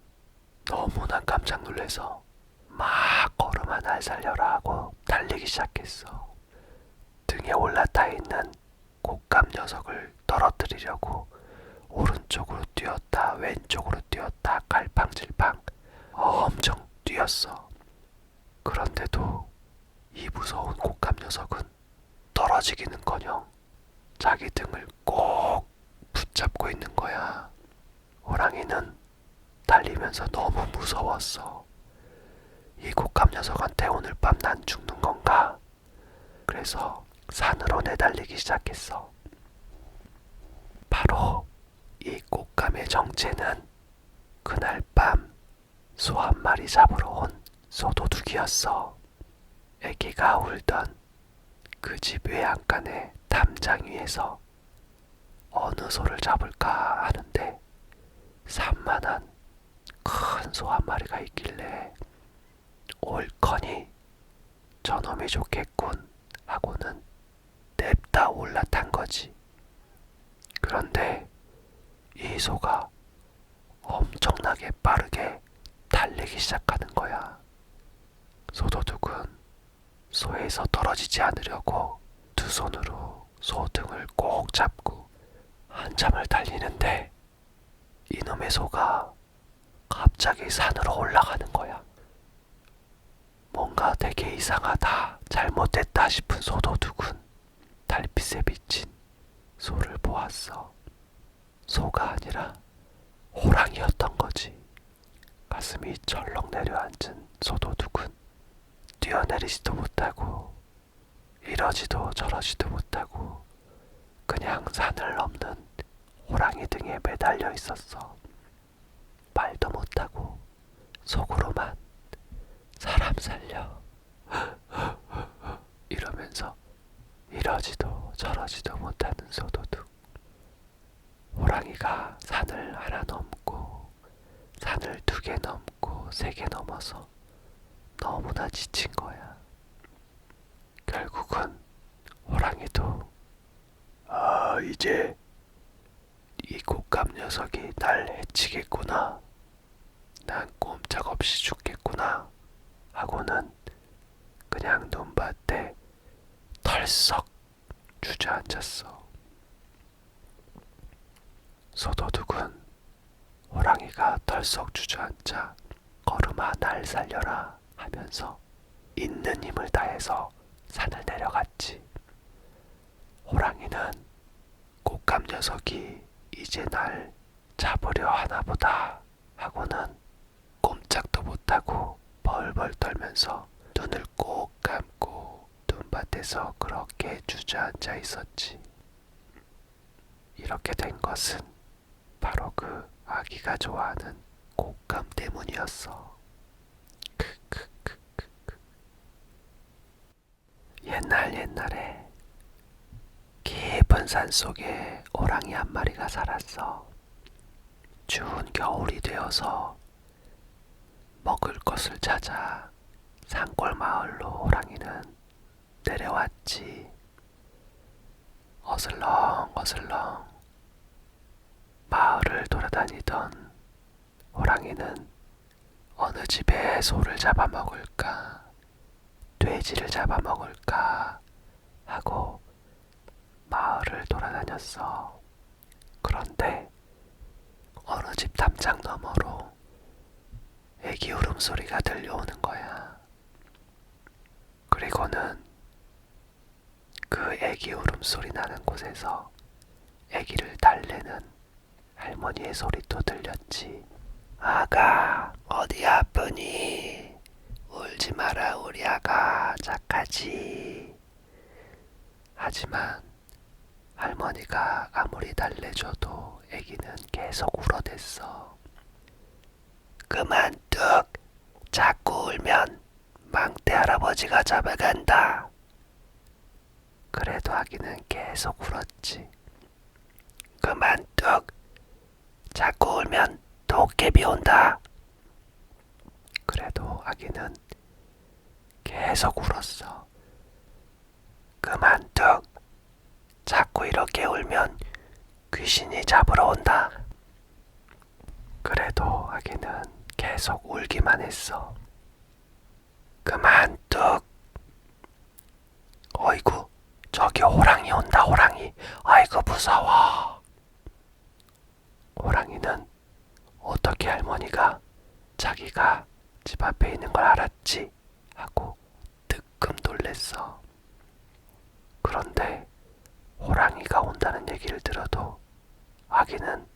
너무나 깜짝 놀라서 막 걸음아 날 살려라 하고 달리기 시작했어. 등에 올라타 있는 곶감 녀석을 떨어뜨리려고 오른쪽으로 뛰었다 왼쪽으로 뛰었다 갈팡질팡 엄청 뛰었어. 그런데도 이 무서운 곶감 녀석은 떨어지기는커녕 자기 등을 꼭 붙잡고 있는 거야. 호랑이는 달리면서 너무 무서웠어. 이 곶감 녀석한테 오늘 밤 난 죽는 건가? 그래서 산으로 내달리기 시작했어. 바로 이 곶감의 정체는 그날 밤 소 한 마리 잡으러 온 소도둑이었어. 애기가 울던 그 집 외양간의 담장 위에서 어느 소를 잡을까 하는데 산만한 큰 소 한 마리가 있길래 옳거니 저놈이 좋겠군 하고는 냅다 올라탄 거지. 그런데 이 소가 엄청나게 빠르게 달리기 시작하는 거야. 소도둑은 소에서 떨어지지 않으려고 두 손으로 소 등을 꼭 잡고 한참을 달리는데 이놈의 소가 갑자기 산으로 올라가는 거야. 뭔가 되게 이상하다, 잘못됐다 싶은 소도둑은 달빛에 비친 소를 보았어. 소가 아니라 호랑이였던 거지. 가슴이 철렁 내려앉은 소도둑은 뛰어내리지도 못하고 이러지도 저러지도 못하고 그냥 산을 넘는 호랑이 등에 매달려 있었어. 말도 못하고 속으로만 사람 살려 이러면서 이러지도 저러지도 못하는 소도둑. 호랑이가 산을 하나 넘고 산을 2개 넘고 3개 넘어서 너무나 지친 거야. 결국은 호랑이도 이제 이 곶감 녀석이 날 해치겠구나, 난 꼼짝없이 죽겠구나 하고는 그냥 눈밭에 털썩 주저앉았어. 소도둑은 호랑이가 털썩 주저앉자 걸음아 날 살려라 하면서 있는 힘을 다해서 산을 내려갔지. 호랑이는 곶감 녀석이 이제 날 잡으려 하나보다 하고는 꼼짝도 못하고 벌벌 떨면서 눈을 꼭 감고 눈밭에서 그렇게 주저앉아 있었지. 이렇게 된 것은 바로 그 아기가 좋아하는 곶감 때문이었어. 옛날에 깊은 산속에 호랑이 한 마리가 살았어. 추운 겨울이 되어서 먹을 것을 찾아 산골 마을로 호랑이는 내려왔지. 어슬렁 마을을 돌아다니던 호랑이는 어느 집에 소를 잡아먹을까, 돼지를 잡아먹을까 하고 마을을 돌아다녔어. 그런데 어느 집 담장 너머로 애기 울음소리가 들려오는 거야. 그리고는 그 애기 울음소리 나는 곳에서 애기를 달래는 할머니의 소리도 들렸지. 아가, 어디 아프니? 울지 마라, 우리 아가 착하지. 하지만 할머니가 아무리 달래줘도 애기는 계속 울어댔어. 그만 뚝! 자꾸 울면 망태 할아버지가 잡아간다. 그래도 아기는 계속 울었지. 그만 뚝! 자꾸 울면 도깨비 온다. 그래도 아기는 계속 울었어. 그만 뚝! 자꾸 이렇게 울면 귀신이 잡으러 온다. 그래도 아기는 계속 울기만 했어. 그만 뚝! 어이구, 저기 호랑이 온다, 호랑이. 아이고 무서워. 호랑이는 어떻게 할머니가 자기가 집 앞에 있는 걸 알았지 하고 뜨끔 놀랬어. 그런데 호랑이가 온다는 얘기를 들어도 아기는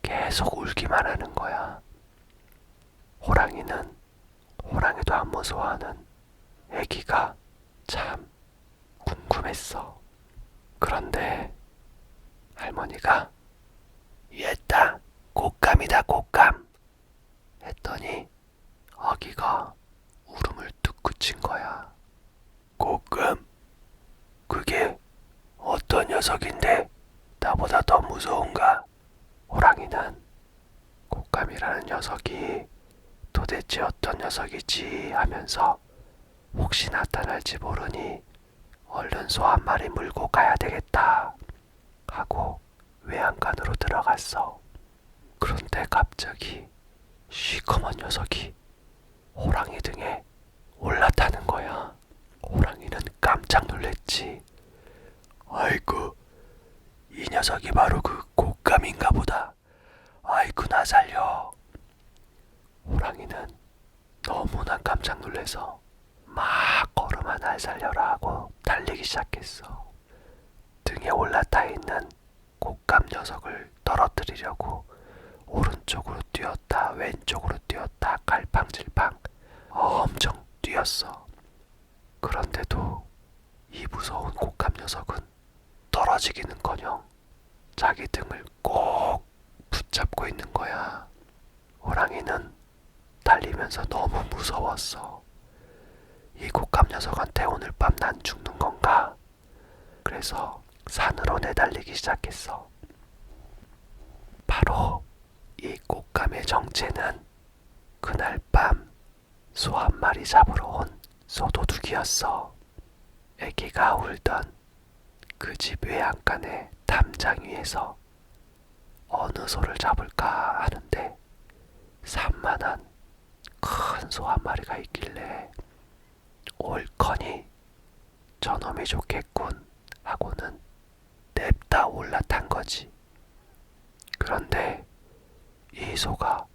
계속 울기만 하는 거야. 호랑이도 안 무서워하는 애기가 참 궁금했어. 그런데 할머니가 얘다, 곶감이다, 곶감 했더니 아기가 울음을 뚝 그친 거야. 곶감? 그게 어떤 녀석인데 나보다 더 무서운가? 호랑이는 곶감이라는 녀석이 도대체 어떤 녀석이지 하면서 혹시 나타날지 모르니 얼른 소 한 마리 물고 가야 되겠다 하고 외양간으로 들어갔어. 그런데 갑자기 시커먼 녀석이 호랑이 등에 올라타는 거야. 호랑이는 깜짝 놀랬지. 아이고, 이 녀석이 바로 그 곶감인가 보다. 아이고, 나 살려. 호랑이는 너무나 깜짝 놀라서 날 살려라 하고 달리기 시작했어. 등에 올라타 있는 곶감 녀석을 떨어뜨리려고 오른쪽으로 뛰었다 왼쪽으로 뛰었다 갈팡질팡 엄청 뛰었어. 그런데도 이 무서운 곶감 녀석은 떨어지기는커녕 자기 등을 꼭 붙잡고 있는 거야. 호랑이는 달리면서 너무 무서웠어. 이 곶감 녀석한테 오늘 밤 난 죽는 건가? 그래서 산으로 내달리기 시작했어. 바로 이 곶감의 정체는 그날 밤 소 한 마리 잡으러 온 소도둑이었어. 애기가 울던 그 집 외양간의 담장 위에서 어느 소를 잡을까 하는데 산만한 큰 소 한 마리가 있길래 옳거니 저놈이 좋겠군 하고는 냅다 올라탄 거지. 그런데 이 소가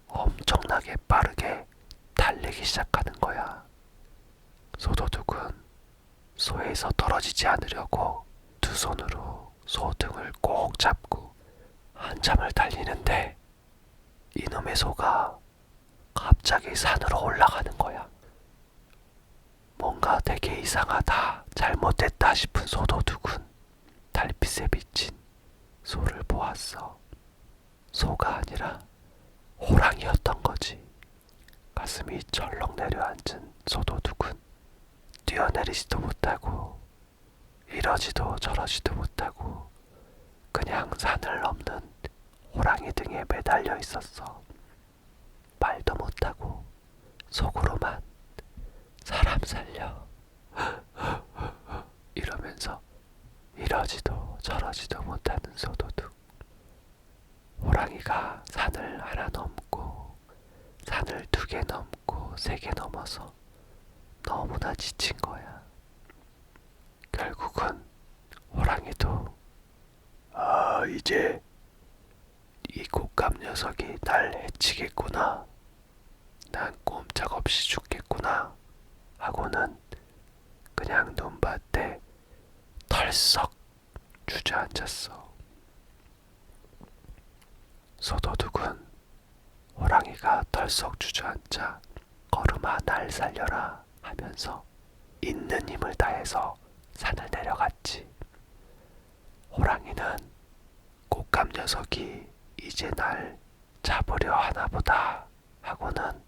엄청나게 빠르게 달리기 시작하는 거야. 소도둑은 소에서 떨어지지 않으려고 두 손으로 소 등을 꼭 잡고 한참을 달리는데 이놈의 소가 갑자기 산으로 올라가는 거야. 뭔가 되게 이상하다, 잘못됐다 싶은 소도둑은 달빛에 비친 소를 보았어. 소가 아니라 호랑이였던 거지. 가슴이 철렁 내려앉은 소도둑은 뛰어내리지도 못하고 이러지도 저러지도 못하고 그냥 산을 넘는 호랑이 등에 매달려 있었어. 말도 못하고 속으로만 사람 살려 이러면서 이러지도 저러지도 못하는 소도둑. 호랑이가 산을 하나 넘고 산을 2개 넘고 3개 넘어서 너무나 지친 거야. 결국은 호랑이도 이제 이 곶감 녀석이 날 해치겠구나, 난 꼼짝없이 죽겠구나 하고는 그냥 눈밭에 털썩 주저앉았어. 소도둑은 호랑이가 털썩 주저앉자 걸음아 날 살려라 하면서 있는 힘을 다해서 산을 내려갔지. 호랑이는 곶감 녀석이 이제 날 잡으려 하나보다 하고는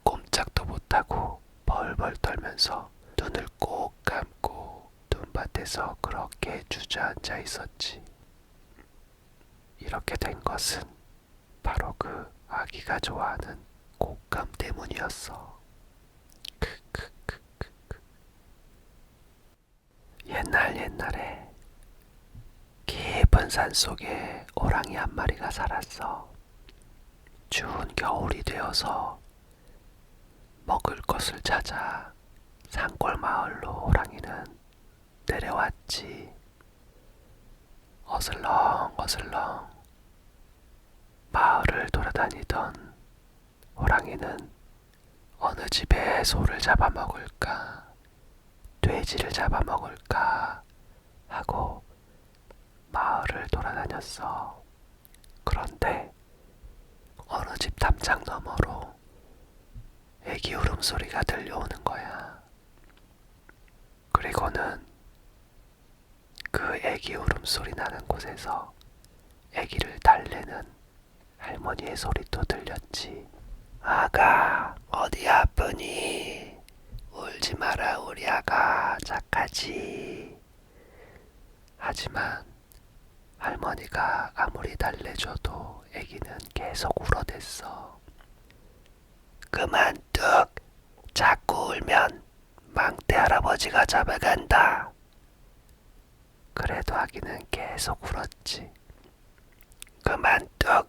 꼼짝도 못하고 벌벌 떨면서 눈을 꼭 감고 눈밭에서 그렇게 주저앉아 있었지. 이렇게 된 것은 바로 그 아기가 좋아하는 곶감 때문이었어. 옛날에 깊은 산속에 호랑이 한 마리가 살았어. 추운 겨울이 되어서 먹을 것을 찾아 산골 마을로 호랑이는 내려왔지. 어슬렁어슬렁 마을을 돌아다니던 호랑이는 어느 집에 소를 잡아먹을까, 돼지를 잡아먹을까 하고 마을을 돌아다녔어. 그런데 어느 집 담장 너머로 애기 울음소리가 들려오는 거야. 그리고는 그 애기 울음소리 나는 곳에서 애기를 달래는 할머니의 소리도 들렸지. 아가, 어디 아프니? 울지 마라, 우리 아가 착하지. 하지만 할머니가 아무리 달래줘도 애기는 계속 울어댔어. 그만 뚝, 자꾸 울면 망태 할아버지가 잡아간다. 그래도 아기는 계속 울었지. 그만 뚝,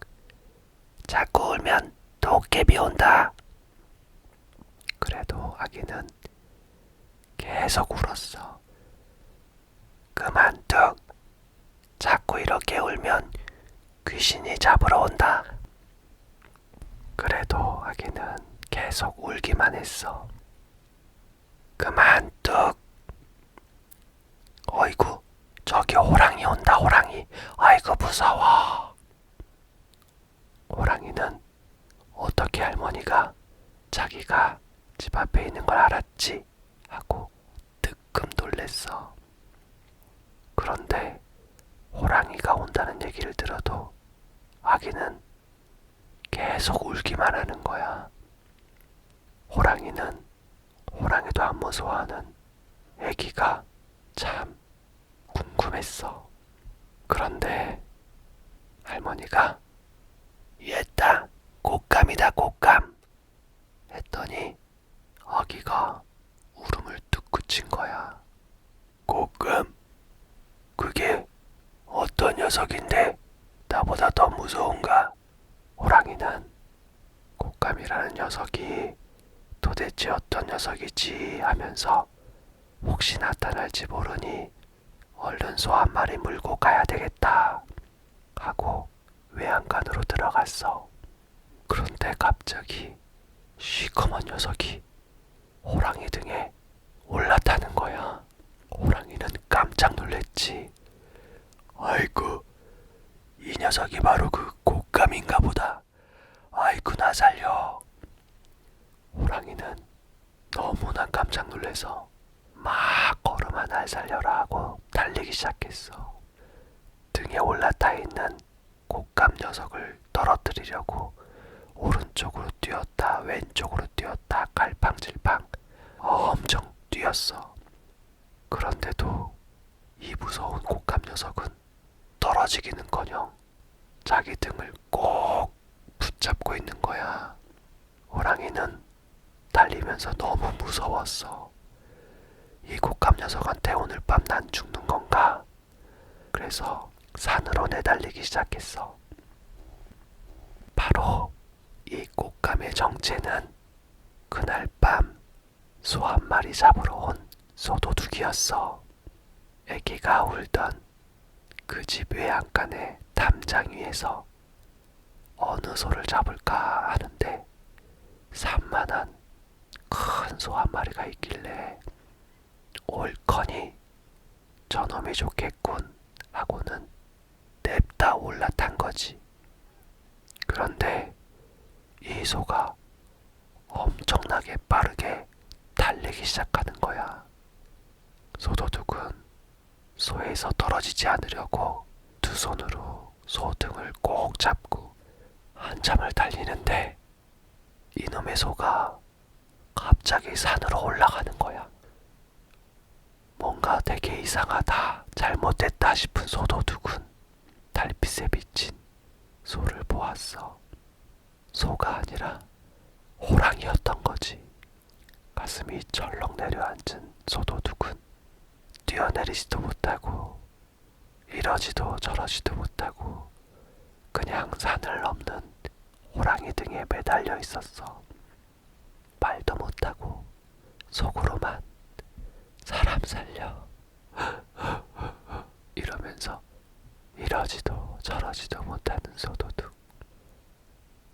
자꾸 울면 도깨비 온다. 그래도 아기는 계속 울었어. 그만 뚝, 자꾸 이렇게 울면 귀신이 잡으러 온다. 그래도 아기는 계속 울기만 했어. 그만 어이구, 저기 호랑이 온다, 호랑이. 아이고, 무서워. 호랑이는 어떻게 할머니가 자기가 집 앞에 있는 걸 알았지 하고 뜨끔 놀랬어. 그런데 호랑이가 온다는 얘기를 들어도 아기는 계속 울기만 하는 거야. 호랑이는 호랑이도 안 무서워하는 아기가 참 궁금했어. 그런데 할머니가 얘다, 곶감이다, 곶감 했더니 아기가 울음을 뚝 그친 거야. 곶감? 그게 어떤 녀석인데 나보다 더 무서운가? 호랑이는 곶감이라는 녀석이 도대체 어떤 녀석이지 하면서 혹시 나타날지 모르니 얼른 소 한 마리 물고 가야 되겠다 하고 외양간으로 들어갔어. 그런데 갑자기 시커먼 녀석이 호랑이 등에 올라타는 거야. 호랑이는 깜짝 놀랬지. 아이고, 이 녀석이 바로 그 곶감인가 보다. 아이고, 나 살려. 호랑이는 너무나 깜짝 놀라서 막 걸음아 날 살려라 하고 달리기 시작했어. 등에 올라타 있는 곶감 녀석을 떨어뜨리려고 오른쪽으로 뛰었다 왼쪽으로 뛰었다 갈팡질팡 엄청 뛰었어. 그런데도 이 무서운 곶감 녀석은 떨어지기는커녕 자기 등을 꼭 붙잡고 있는 거야. 호랑이는 달리면서 너무 무서웠어. 이 곶감 녀석한테 오늘 밤 난 죽는 건가? 그래서 산으로 내달리기 시작했어. 바로 이 곶감의 정체는 그날 밤 소 한 마리 잡으러 온 소도둑이었어. 애기가 울던 그 집 외양간의 담장 위에서 어느 소를 잡을까 하는데 산만한 큰 소 한 마리가 있길래 옳거니 저놈이 좋겠군 하고는 냅다 올라탄 거지. 그런데 이 소가 엄청나게 빠르게 달리기 시작하는 거야. 소도둑은 소에서 떨어지지 않으려고 두 손으로 소 등을 꼭 잡고 한참을 달리는데 이놈의 소가 갑자기 산으로 올라가는 거야. 뭔가 되게 이상하다, 잘못됐다 싶은 소도둑은 달빛에 비친 소를 보았어. 소가 아니라 호랑이였던 거지. 가슴이 철렁 내려앉은 소도둑은 뛰어내리지도 못하고 이러지도 저러지도 못하고 그냥 산을 넘는 호랑이 등에 매달려 있었어. 말도 못하고 속으로만 사람 살려 이러면서 이러지도 저러지도 못하는 소도둑.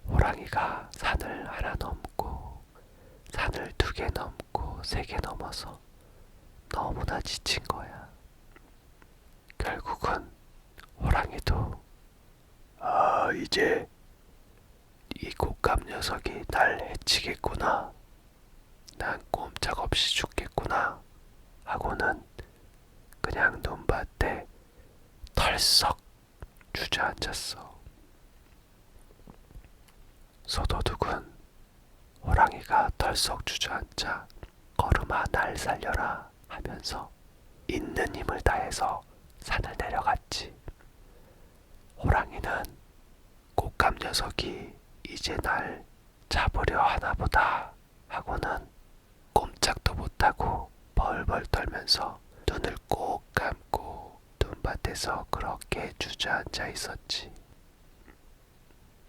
호랑이가 산을 하나 넘고 산을 2개 넘고 3개 넘어서 너무나 지친 거야. 결국은 호랑이도 이제 이 곶감 녀석이 날 해치겠구나, 난 꼼짝없이 죽겠구나 하고는 그냥 눈밭에 털썩 주저앉았어. 소도둑은 호랑이가 털썩 주저앉자 걸음아 날 살려라 하면서 있는 힘을 다해서 산을 내려갔지. 호랑이는 곶감 녀석이 이제 날 잡으려 하나보다 하고는 꼼짝도 못하고 벌벌 떨면서 눈을 꼭 감고 눈밭에서 그렇게 주저앉아 있었지.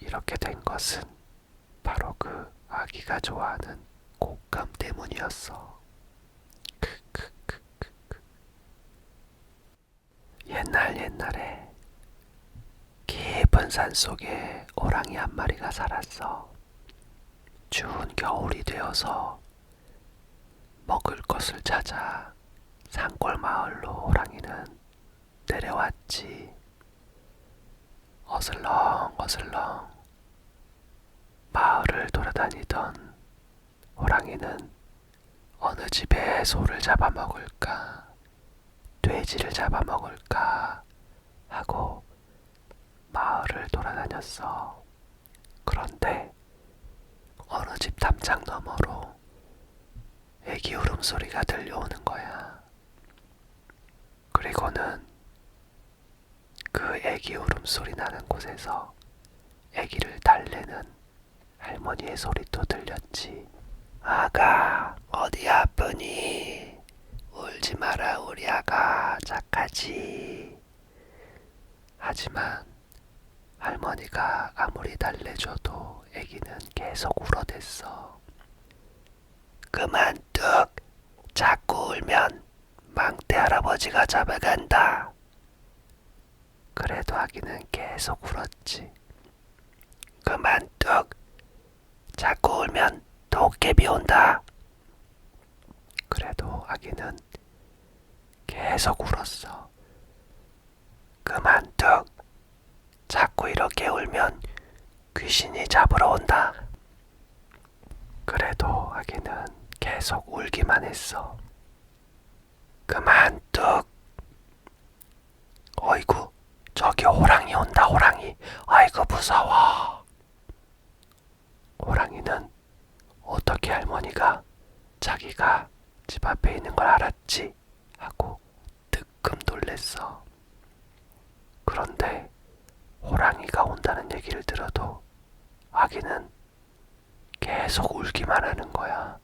이렇게 된 것은 바로 그 아기가 좋아하는 곶감 때문이었어. 옛날에 깊은 산 속에 호랑이 한 마리가 살았어. 추운 겨울이 되어서 먹을 것을 찾아 산골 마을로 호랑이는 내려왔지. 어슬렁 어슬렁 마을을 돌아다니던 호랑이는 어느 집에 소를 잡아먹을까, 돼지를 잡아먹을까 하고 마을을 돌아다녔어. 그런데 어느 집 담장 너머로 애기 울음소리가 들려오는 거야. 그리고는 그 애기 울음소리 나는 곳에서 애기를 달래는 할머니의 소리도 들렸지. 아가, 어디 아프니? 울지 마라, 우리 아가 착하지. 하지만 할머니가 아무리 달래줘도 애기는 계속 울어댔어. 그만 뚝! 자꾸 울면 망태 할아버지가 잡아간다. 그래도 아기는 계속 울었지. 그만 뚝! 자꾸 울면 도깨비 온다. 그래도 아기는 계속 울었어. 그만 뚝! 자꾸 이렇게 울면 귀신이 잡으러 온다. 그래도 아기는 계속 울기만 했어. 그만 뚝! 어이구, 저기 호랑이 온다, 호랑이. 아이고 무서워. 호랑이는 어떻게 할머니가 자기가 집 앞에 있는 걸 알았지 하고 뜨끔 놀랬어. 그런데 호랑이가 온다는 얘기를 들어도 아기는 계속 울기만 하는 거야.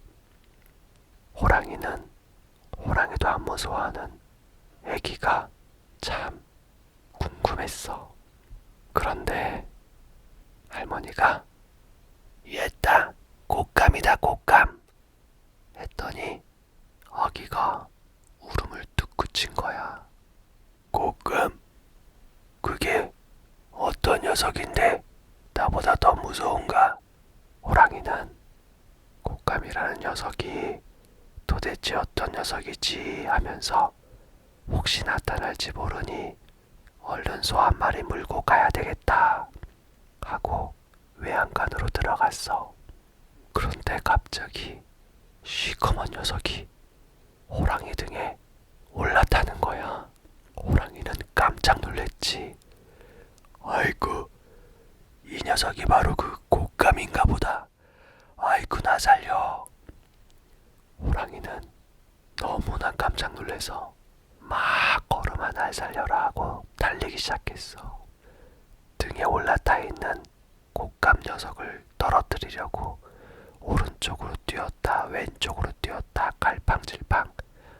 호랑이도 안 무서워하는 애기가 참 궁금했어. 그런데 할머니가 얘다, 곶감이다, 곶감 했더니 아기가 울음을 뚝 그친 거야. 곶감? 그게 어떤 녀석인데 나보다 더 무서운가? 호랑이는 곶감이라는 녀석이 도대체 어떤 녀석이지 하면서 혹시 나타날지 모르니 얼른 소 한 마리 물고 가야 되겠다 하고 외양간으로 들어갔어. 그런데 갑자기 시커먼 녀석이 호랑이 등에 올라타는 거야. 호랑이는 깜짝 놀랬지. 아이고, 이 녀석이 바로 그 곶감인가 보다. 아이고, 나 살려. 호랑이는 너무나 깜짝 놀래서 막 걸음아 날 살려라 하고 달리기 시작했어. 등에 올라타 있는 곶감 녀석을 떨어뜨리려고 오른쪽으로 뛰었다 왼쪽으로 뛰었다 갈팡질팡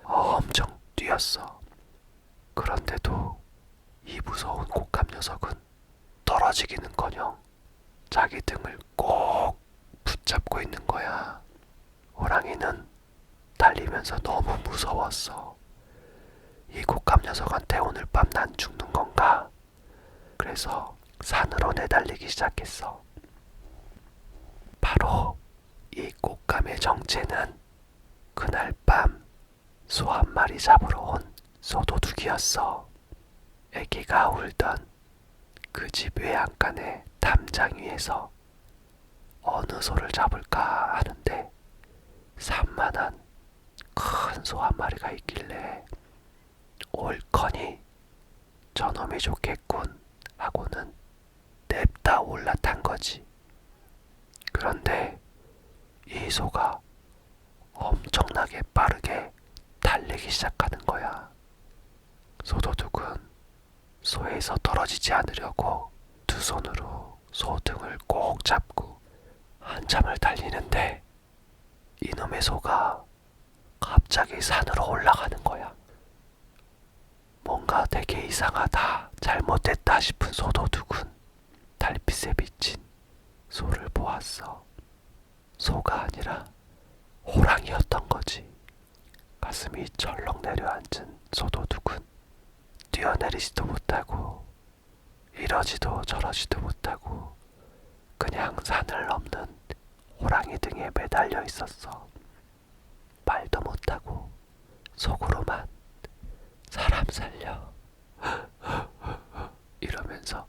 엄청 뛰었어. 그런데도 이 무서운 곶감 녀석은 떨어지기는커녕 자기 등을 꼭 붙잡고 있는 거야. 호랑이는 달리면서 너무 무서웠어. 이 곶감 녀석한테 오늘 밤 난 죽는 건가? 그래서 산으로 내달리기 시작했어. 바로 이 곶감의 정체는 그날 밤 소 한 마리 잡으러 온 소도둑이었어. 애기가 울던 그 집 외양간의 담장 위에서 어느 소를 잡을까 하는데 산만한 큰 소 한 마리가 있길래 옳거니 저놈이 좋겠군 하고는 냅다 올라탄 거지. 그런데 이 소가 엄청나게 빠르게 달리기 시작하는 거야. 소도둑은 소에서 떨어지지 않으려고 두 손으로 소 등을 꼭 잡고 한참을 달리는데 이놈의 소가 갑자기 산으로 올라가는 거야. 뭔가 되게 이상하다, 잘못됐다 싶은 소도둑은 달빛에 비친 소를 보았어. 소가 아니라 호랑이였던 거지. 가슴이 철렁 내려앉은 소도둑은 뛰어내리지도 못하고 이러지도 저러지도 못하고 그냥 산을 넘는 호랑이 등에 매달려 있었어. 말도 못하고 속으로만 살려. 이러면서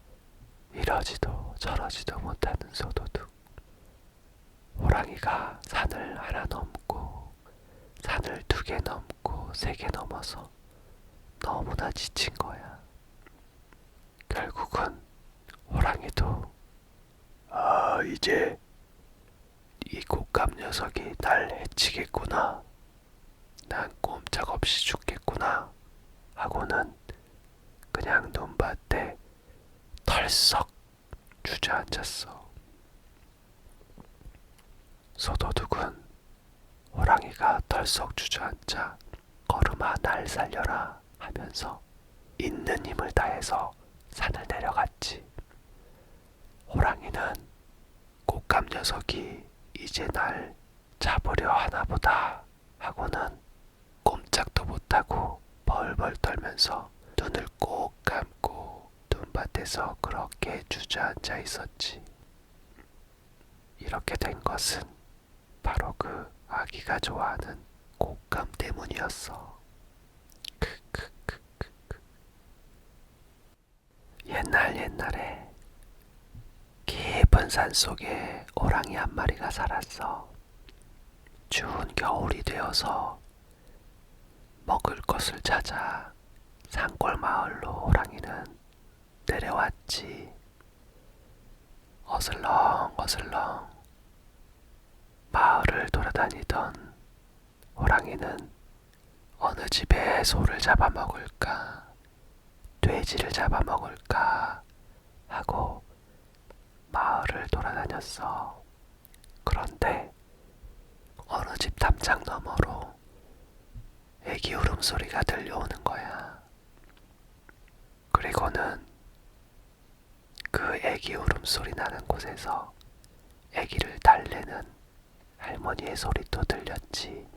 이러지도 저러지도 못하는 소도둑. 호랑이가 산을 하나 넘고 산을 2개 넘고 3개 넘어서 너무나 지친 거야. 결국은 호랑이도 이제 이 곶감 녀석이 날 해치겠구나. 난 꼼짝없이 죽겠구나 하고는 그냥 눈밭에 털썩 주저앉았어. 소도둑은 호랑이가 털썩 주저앉자 걸음아 날 살려라 하면서 있는 힘을 다해서 산을 내려갔지. 호랑이는 곶감 녀석이 이제 날 잡으려 하나보다 하고는 꼼짝도 못하고 벌벌 떨면서 눈을 꼭 감고 눈밭에서 그렇게 주저앉아 있었지. 이렇게 된 것은 바로 그 아기가 좋아하는 곶감 때문이었어. 옛날에 깊은 산속에 호랑이 한 마리가 살았어. 추운 겨울이 되어서 먹을 것을 찾아 산골 마을로 호랑이는 내려왔지. 어슬렁 마을을 돌아다니던 호랑이는 어느 집에 소를 잡아먹을까, 돼지를 잡아먹을까 하고 마을을 돌아다녔어. 그런데 어느 집 담장 너머로 애기 울음소리가 들려오는 거야. 그리고는 그 애기 울음소리 나는 곳에서 애기를 달래는 할머니의 소리도 들렸지.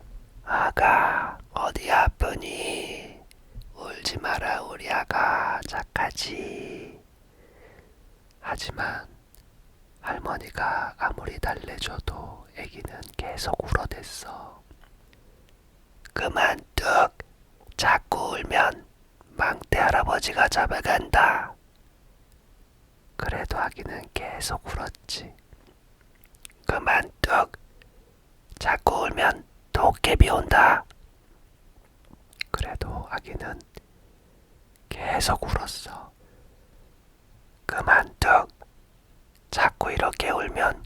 아가, 어디 아프니? 울지 마라, 우리 아가 착하지. 하지만 할머니가 아무리 달래줘도 애기는 계속 울어댔어. 그만 뚝! 자꾸 울면 망태 할아버지가 잡아간다. 그래도 아기는 계속 울었지. 그만 뚝! 자꾸 울면 도깨비 온다. 그래도 아기는 계속 울었어. 그만 뚝! 자꾸 이렇게 울면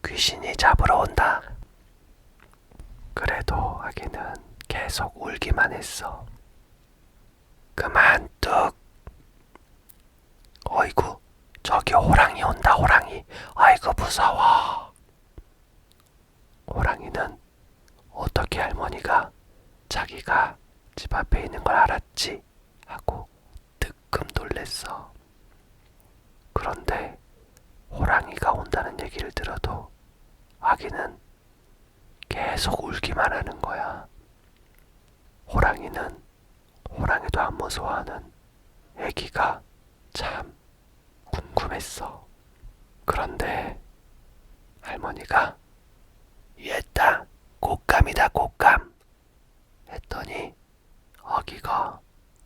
귀신이 잡으러 온다. 그래도 아기는 계속 울기만 했어. 그만 뚝! 어이구, 저기 호랑이 온다, 호랑이. 아이고 무서워. 호랑이는 어떻게 할머니가 자기가 집 앞에 있는 걸 알았지 하고 뜨끔 놀랬어. 그런데 호랑이가 온다는 얘기를 들어도 아기는 계속 울기만 하는 거야. 호랑이도 안 무서워하는 애기가 참 궁금했어. 그런데 할머니가 얘다, 곶감이다, 곶감 했더니 아기가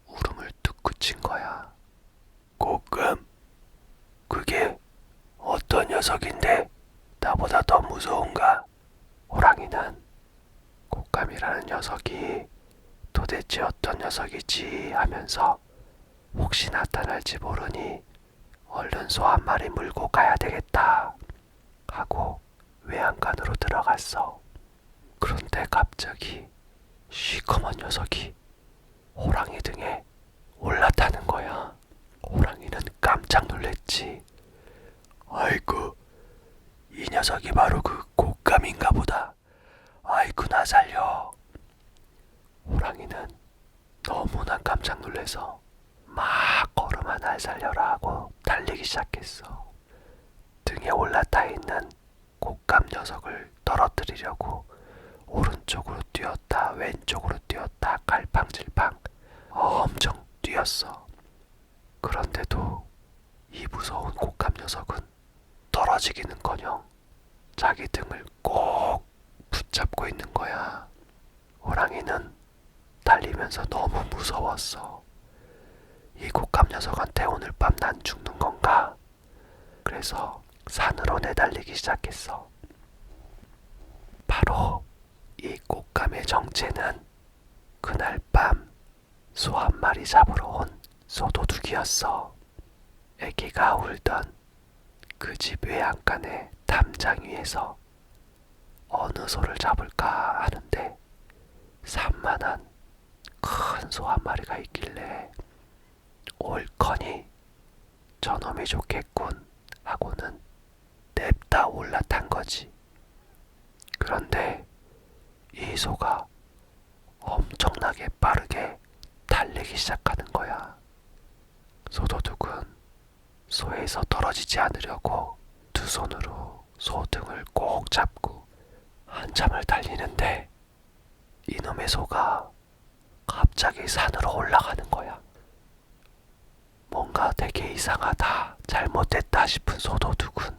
울음을 뚝 그친 거야. 곶감? 그게 어떤 녀석인데 나보다 더 무서운가? 호랑이는 곶감이라는 녀석이 도대체 어떤 녀석이지 하면서 혹시 나타날지 모르니 얼른 소 한 마리 물고 가야 되겠다 하고 외양간으로 들어갔어. 그런데 갑자기 시커먼 녀석이 호랑이 등에 올라타는 거야. 호랑이는 깜짝 놀랬지. 아이고, 이 녀석이 바로 그 곶감인가 보다. 아이고 나 살려. 호랑이는 너무나 깜짝 놀라서 막 걸음아 날 살려라 하고 달리기 시작했어. 등에 올라타 있는 곶감 녀석을 떨어뜨리려고 오른쪽으로 뛰었다 왼쪽으로 뛰었다 갈팡질팡 엄청 뛰었어. 그런데도 이 무서운 곶감 녀석은 떨어지기는커녕 자기 등을 꼭 붙잡고 있는 거야. 호랑이는 달리면서 너무 무서웠어. 이 곶감 녀석한테 오늘 밤 난 죽는 건가? 그래서 산으로 내달리기 시작했어. 바로 이 곶감의 정체는 그날 밤 소 한 마리 잡으러 온 소도둑이었어. 애기가 울던 그 집 외양간의 담장 위에서 어느 소를 잡을까 하는데 산만한 큰 소 한 마리가 있길래 옳거니 저놈이 좋겠군 하고는 냅다 올라탄 거지. 그런데 이 소가 엄청나게 빠르게 달리기 시작하는 거야. 소도둑은 소에서 떨어지지 않으려고 두 손으로 소 등을 꼭 잡고 한참을 달리는데 이놈의 소가 갑자기 산으로 올라가는 거야. 뭔가 되게 이상하다, 잘못됐다 싶은 소도둑은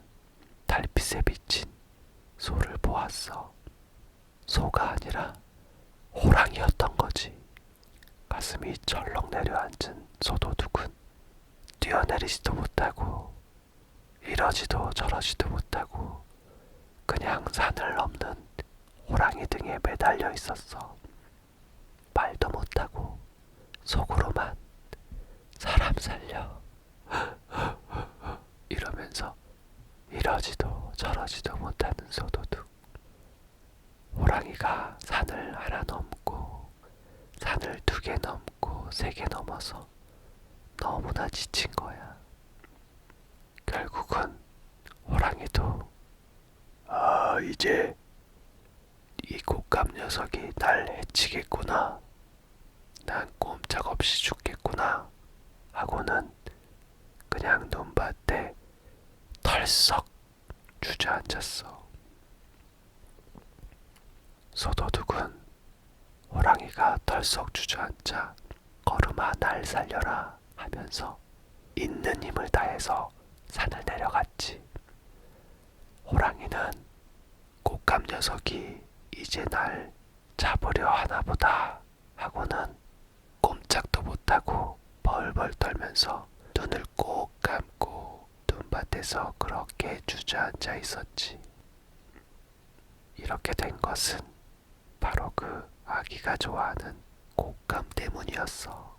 달빛에 비친 소를 보았어. 소가 아니라 호랑이였던 거지. 가슴이 철렁 내려앉은 소도둑은 뛰어내리지도 못하고 이러지도 저러지도 못하고 그냥 산을 넘는 호랑이 등에 매달려 있었어. 말도 못하고 속으로만 사람 살려 이러면서 이러지도 저러지도 못하는 소도둑. 호랑이가 산을 하나 넘고 산을 2개 넘고 3개 넘어서 너무나 지친 거야. 결국은 호랑이도 이제 이 곶감 녀석이 날 해치겠구나, 난 꼼짝없이 죽겠구나 하고는 그냥 눈밭에 털썩 주저앉았어. 소도둑은 호랑이가 털썩 주저앉자 걸음아 날 살려라 하면서 있는 힘을 다해서 산을 내려갔지. 호랑이는 곶감 녀석이 이제 날 잡으려 하나보다 하고는 꼼짝도 못하고 벌벌 떨면서 눈을 꼭 감고 눈밭에서 그렇게 주저앉아 있었지. 이렇게 된 것은 바로 그 아기가 좋아하는 곶감 때문이었어.